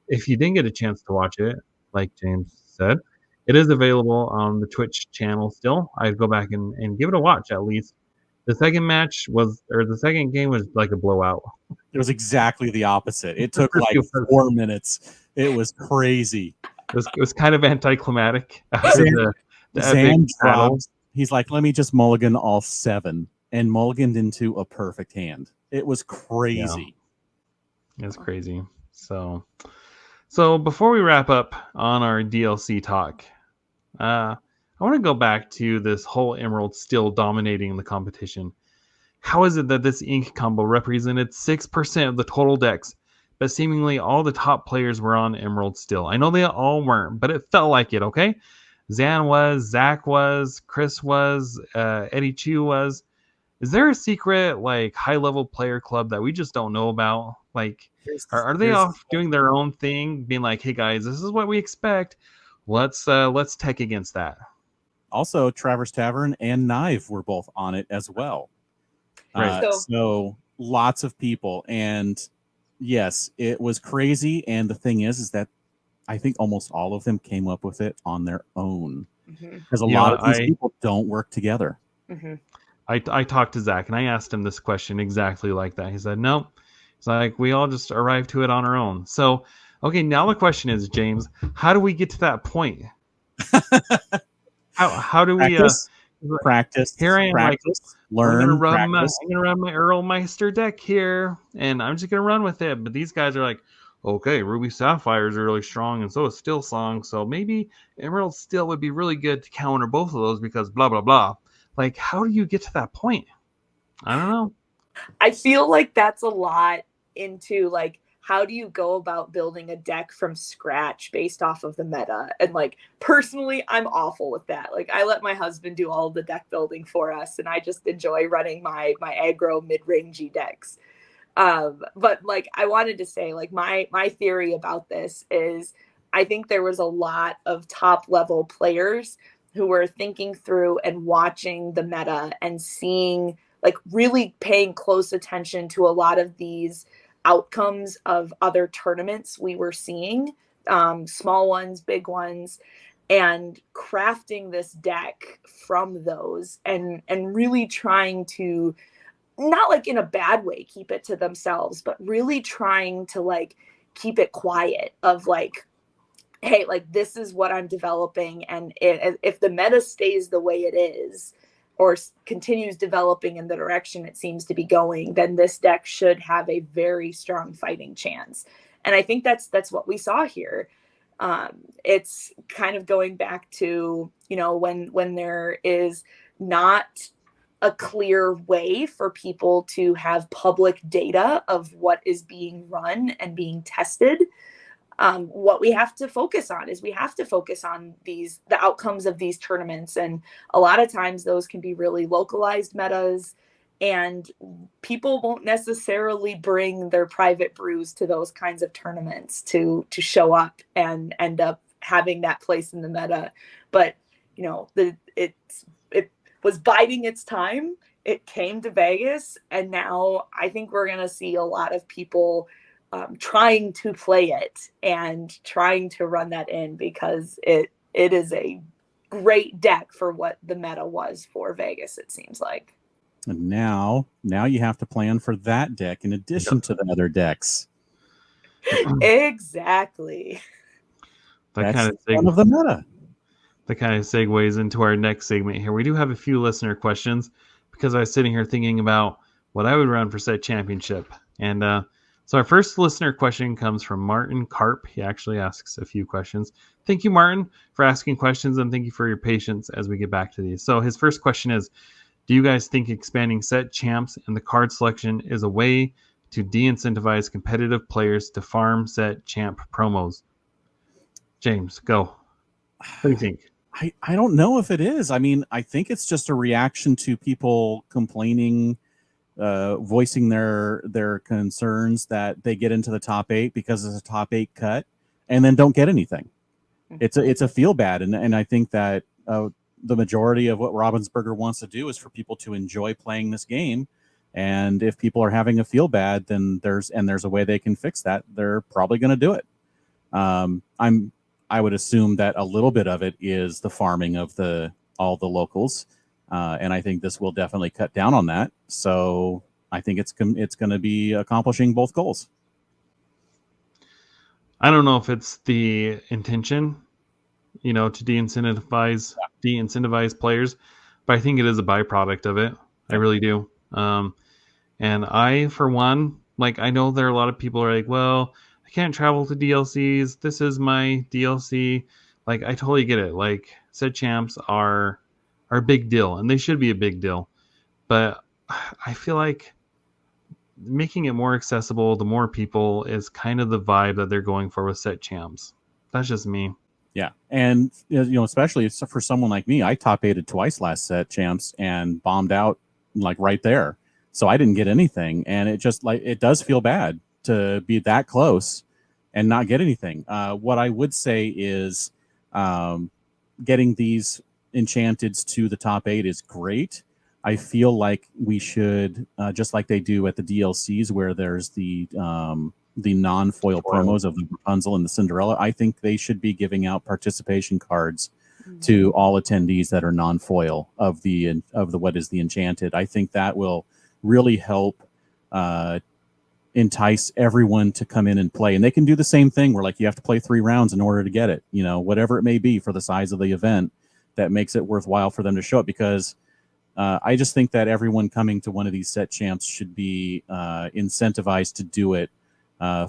if you didn't get a chance to watch it, like James said, it is available on the Twitch channel still. I'd go back and give it a watch at least. The second game was like a blowout. It was exactly the opposite. It took like 4 minutes. It was crazy. It was kind of anticlimactic. Zan dropped. He's like, let me just mulligan all 7, and mulliganed into a perfect hand. It was crazy. Yeah. It was crazy. So before we wrap up on our DLC talk, I want to go back to this whole Emerald still dominating the competition. How is it that this ink combo represented 6% of the total decks, but seemingly all the top players were on Emerald still? I know they all weren't, but it felt like it, okay? Zan was, Zach was, Chris was, Eddie Chu was. Is there a secret, like, high-level player club that we just don't know about? Like, are they off doing their own thing, being like, hey, guys, this is what we expect. Let's tech against that. Also, Traverse Tavern and Knive were both on it as well. Right. So lots of people, and yes, it was crazy. And the thing is that I think almost all of them came up with it on their own, because a lot of these people don't work together. I talked to Zach and I asked him this question exactly like that. He said, no. It's like, we all just arrived to it on our own. So, okay, now the question is, James, how do we get to that point? How do we practice? Here I am, practice, like, I'm gonna run my Earlmeister deck here, and I'm just gonna run with it. But these guys are like, okay, Ruby Sapphires are really strong, and so is Still Song. So maybe Emerald Still would be really good to counter both of those because blah blah blah. Like, how do you get to that point? I don't know. I feel like that's a lot into, like, how do you go about building a deck from scratch based off of the meta? And, like, personally, I'm awful with that. Like, I let my husband do all of the deck building for us, and I just enjoy running my aggro mid-rangey decks. But, like, I wanted to say, like, my theory about this is I think there was a lot of top-level players who were thinking through and watching the meta and seeing, like, really paying close attention to a lot of these outcomes of other tournaments we were seeing, small ones, big ones, and crafting this deck from those, and really trying to, not like in a bad way, keep it to themselves, but really trying to, like, keep it quiet of, like, hey, like, this is what I'm developing, and if the meta stays the way it is, or continues developing in the direction it seems to be going, then this deck should have a very strong fighting chance. And I think that's what we saw here. It's kind of going back to, you know, when there is not a clear way for people to have public data of what is being run and being tested. What we have to focus on is we have to focus on the outcomes of these tournaments. And a lot of times those can be really localized metas, and people won't necessarily bring their private brews to those kinds of tournaments to show up and end up having that place in the meta. But, you know, it was biding its time. It came to Vegas, and now I think we're going to see a lot of people trying to play it and trying to run that in, because it is a great deck for what the meta was for Vegas, it seems like. And now you have to plan for that deck in addition to the other decks. Exactly. That's kind of the meta. That kind of segues into our next segment here. We do have a few listener questions, because I was sitting here thinking about what I would run for set championship. And so our first listener question comes from Martin Karp. He actually asks a few questions. Thank you, Martin, for asking questions, and thank you for your patience as we get back to these. So his first question is, do you guys think expanding set champs and the card selection is a way to de-incentivize competitive players to farm set champ promos? James, go. What do you think? I don't know if it is. I mean, I think it's just a reaction to people complaining, voicing their concerns that they get into the top 8 because it's a top 8 cut and then don't get anything. It's a feel bad, and I think that the majority of what Ravensburger wants to do is for people to enjoy playing this game, and if people are having a feel bad, then there's a way they can fix that. They're probably going to do it. I would assume that a little bit of it is the farming of all the locals. And I think this will definitely cut down on that. So I think it's going to be accomplishing both goals. I don't know if it's the intention, you know, to de-incentivize players, but I think it is a byproduct of it. I really do. And I, for one, like, I know there are a lot of people are like, well, I can't travel to DLCs. This is my DLC. Like, I totally get it. Like, set champs are a big deal, and they should be a big deal. But I feel like making it more accessible to more people is kind of the vibe that they're going for with set champs. That's just me. Yeah, and especially for someone like me, I top 8'd twice last set champs and bombed out like right there, so I didn't get anything, and it just it does feel bad to be that close and not get anything. What I would say is getting these enchanteds to the top 8 is great. I feel like we should, just like they do at the DLCs, where there's the non-foil promos of the Rapunzel and the Cinderella. I think they should be giving out participation cards to all attendees that are non-foil of the what is the Enchanted. I think that will really help entice everyone to come in and play. And they can do the same thing where you have to play 3 rounds in order to get it. Whatever it may be for the size of the event that makes it worthwhile for them to show up, because I just think that everyone coming to one of these set champs should be incentivized to do it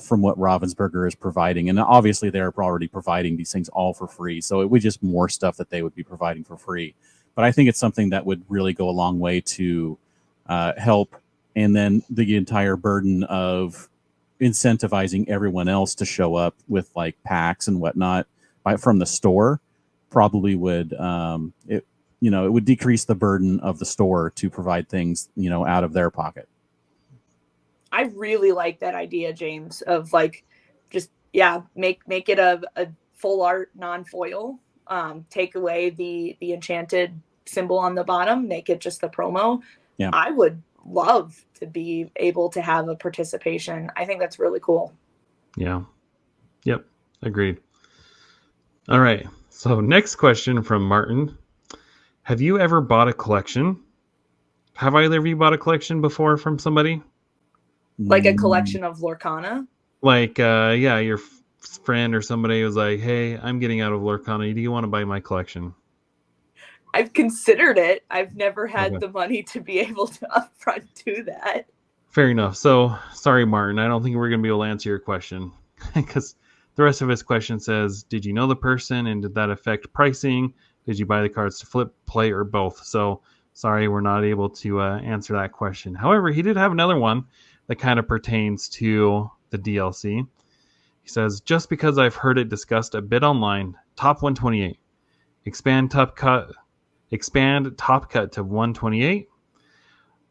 from what Ravensburger is providing. And obviously they're already providing these things all for free, so it would just more stuff that they would be providing for free. But I think it's something that would really go a long way to help. And then the entire burden of incentivizing everyone else to show up with packs and whatnot from the store probably would it would decrease the burden of the store to provide things out of their pocket. I really like that idea, James, of just make it a full art non-foil. Take away the enchanted symbol on the bottom, make it just the promo. Yeah, I would love to be able to have a participation. I think that's really cool. Yeah. Yep. Agreed. All right. So next question from Martin. Have you ever bought a collection? Have either of you bought a collection before from somebody? Like a collection of Lorcana? Your friend or somebody was like, hey, I'm getting out of Lorcana. Do you want to buy my collection? I've considered it. I've never had the money to be able to upfront do that. Fair enough. So, sorry, Martin. I don't think we're going to be able to answer your question because the rest of his question says, did you know the person and did that affect pricing? Did you buy the cards to flip, play, or both? So, sorry, we're not able to answer that question. However, he did have another one that kind of pertains to the DLC. He says, just because I've heard it discussed a bit online, top 128. Expand top cut to 128.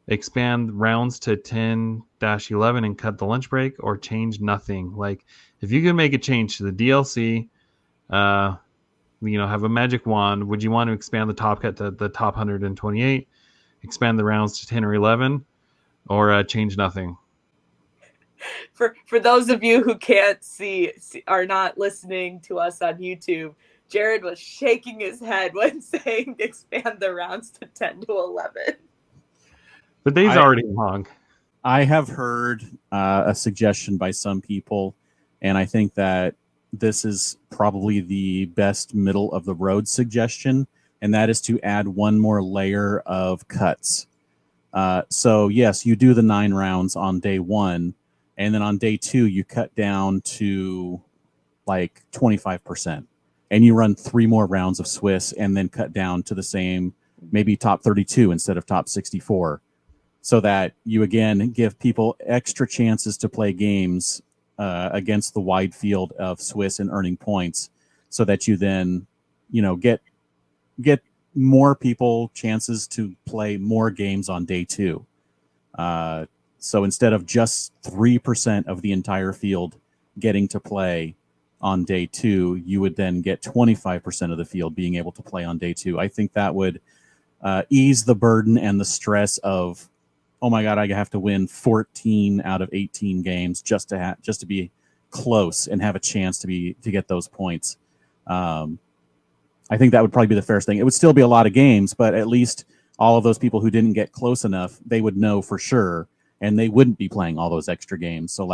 Expand rounds to 10-11 and cut the lunch break, or change nothing. If you could make a change to the DLC, have a magic wand, would you want to expand the top cut to the top 128, expand the rounds to 10 or 11, or change nothing? For those of you who can't see, are not listening to us on YouTube, Jared was shaking his head when saying expand the rounds to 10 to 11. The day's already long. I have heard a suggestion by some people, and I think that this is probably the best middle of the road suggestion, and that is to add one more layer of cuts. So yes, you do the 9 rounds on day 1, and then on day 2 you cut down to 25%, and you run 3 more rounds of Swiss, and then cut down to the same, maybe top 32 instead of top 64, so that you again give people extra chances to play games against the wide field of Swiss and earning points, so that you then get more people chances to play more games on day 2. So instead of just 3% of the entire field getting to play on day 2, you would then get 25% of the field being able to play on day 2. I think that would ease the burden and the stress of, oh my God, I have to win 14 out of 18 games just to be close and have a chance to get those points. I think that would probably be the fairest thing. It would still be a lot of games, but at least all of those people who didn't get close enough, they would know for sure, and they wouldn't be playing all those extra games. So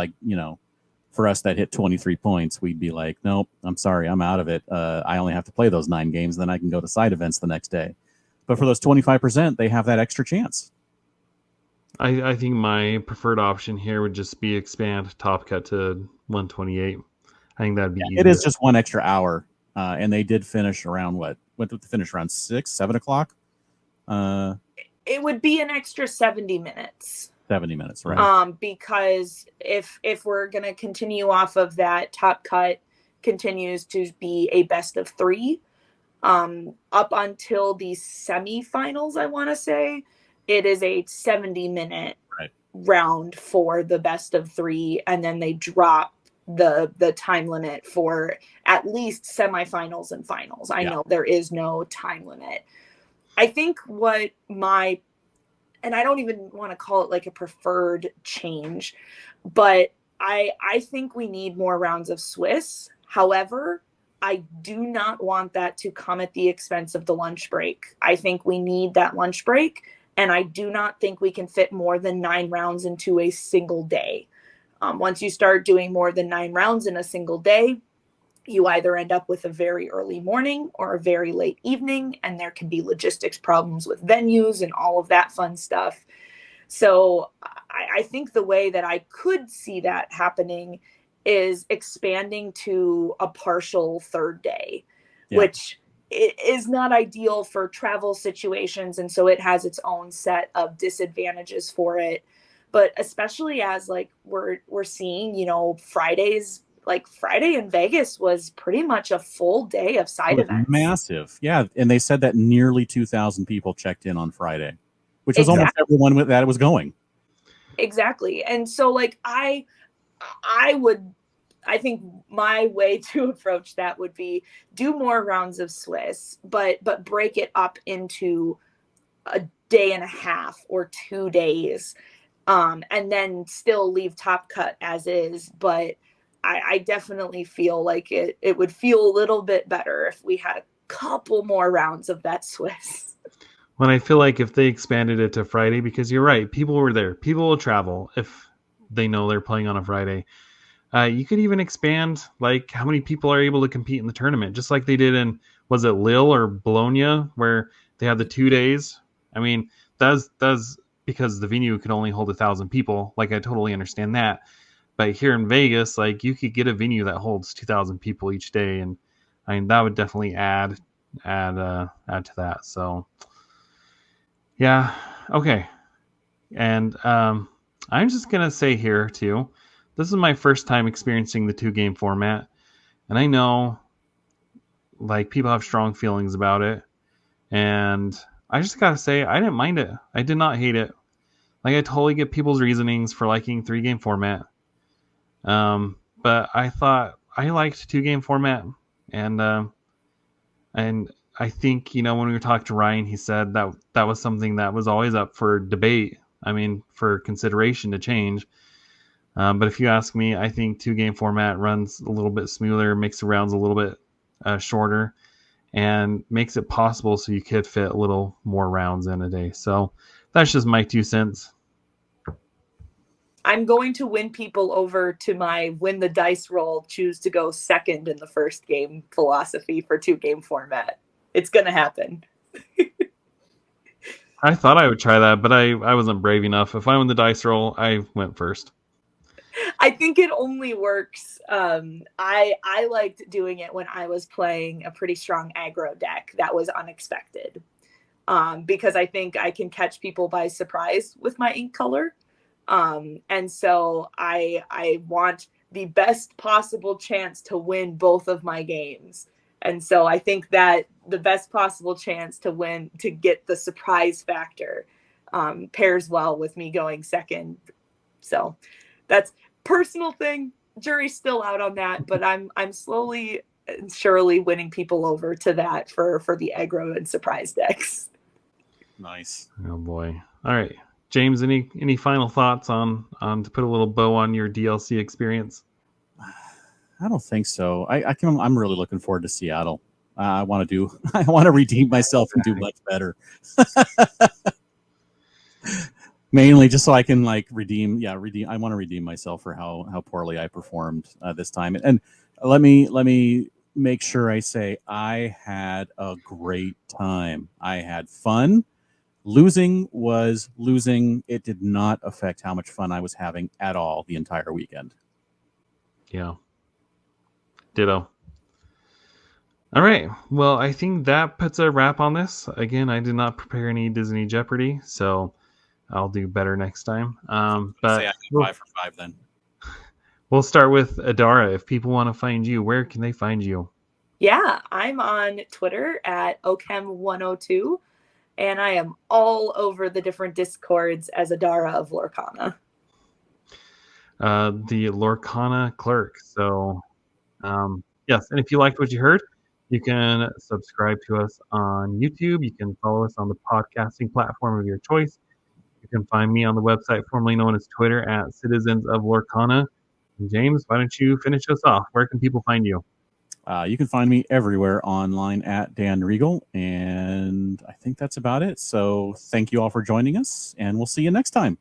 for us that hit 23 points, we'd be like, nope, I'm sorry, I'm out of it. I only have to play those 9 games, then I can go to side events the next day. But for those 25%, they have that extra chance. I think my preferred option here would just be expand top cut to 128. I think that'd be easier. It is just 1 extra hour, and they did finish around went to finish around 6, 7 o'clock. It would be an extra 70 minutes. 70 minutes, right? Because if we're gonna continue off of that, Top Cut continues to be a best of 3. Up until the semifinals, I want to say it is a 70-minute round for the best of 3, and then they drop the time limit for at least semifinals and finals. I know there is no time limit. I think and I don't even want to call it like a preferred change, but I think we need more rounds of Swiss. However, I do not want that to come at the expense of the lunch break. I think we need that lunch break, and I do not think we can fit more than 9 rounds into a single day. Once you start doing more than 9 rounds in a single day, you either end up with a very early morning or a very late evening, and there can be logistics problems with venues and all of that fun stuff. So I think the way that I could see that happening is expanding to a partial third day, which is not ideal for travel situations. And so it has its own set of disadvantages for it. But especially as like we're seeing, Fridays, like Friday in Vegas was pretty much a full day of side events. Massive. Yeah. And they said that nearly 2,000 people checked in on Friday, which was almost everyone that was going. Exactly. And so like I think my way to approach that would be do more rounds of Swiss, but break it up into a day and a half or 2 days, and then still leave Top Cut as is. But I definitely feel like it would feel a little bit better if we had a couple more rounds of that Swiss. When I feel like if they expanded it to Friday, because you're right, people were there. People will travel if they know they're playing on a Friday. You could even expand like how many people are able to compete in the tournament, just like they did in, was it Lille or Bologna, where they had the 2 days. I mean, that's because the venue could only hold 1,000 people. Like, I totally understand that. But here in Vegas, like, you could get a venue that holds 2,000 people each day, and I mean that would definitely add to that. So yeah, okay. And I'm just gonna say here too, this is my first time experiencing the 2-game format, and I know like people have strong feelings about it, and I just gotta say I didn't mind it. I did not hate it. Like, I totally get people's reasonings for liking 3-game format. But I thought I liked 2-game format, and I think, when we were talking to Ryan, he said that was something that was always up for debate. I mean, for consideration to change. But if you ask me, I think 2-game format runs a little bit smoother, makes the rounds a little bit shorter, and makes it possible so you could fit a little more rounds in a day. So that's just my 2 cents. I'm going to win people over to my win the dice roll, choose to go second in the first game philosophy for 2-game format. It's going to happen. I thought I would try that, but I wasn't brave enough. If I win the dice roll, I went first. I think it only works. I liked doing it when I was playing a pretty strong aggro deck that was unexpected, because I think I can catch people by surprise with my ink color. And so I want the best possible chance to win both of my games. And so I think that the best possible chance to win, to get the surprise factor, pairs well with me going second. So that's personal thing. Jury's still out on that, but I'm slowly and surely winning people over to that for the aggro and surprise decks. Nice. Oh boy. All right. James, any final thoughts on to put a little bow on your DLC experience? I don't think so. I'm really looking forward to Seattle. I want to redeem myself and do much better. Mainly just so I can redeem. I want to redeem myself for how poorly I performed this time. And let me make sure I say I had a great time. I had fun. Losing was losing. It did not affect how much fun I was having at all the entire weekend. Yeah. Ditto. All right. Well, I think that puts a wrap on this. Again, I did not prepare any Disney Jeopardy, so I'll do better next time. But I got 5 for 5 then. We'll start with Adara. If people want to find you, where can they find you? Yeah, I'm on Twitter at Ochem102, and I am all over the different Discords as Adara of Lorcana. The Lorcana clerk. So, yes, and if you liked what you heard, you can subscribe to us on YouTube. You can follow us on the podcasting platform of your choice. You can find me on the website formerly known as Twitter at Citizens of Lorcana. And James, why don't you finish us off? Where can people find you? You can find me everywhere online at Dan Regal, and I think that's about it. So thank you all for joining us, and we'll see you next time.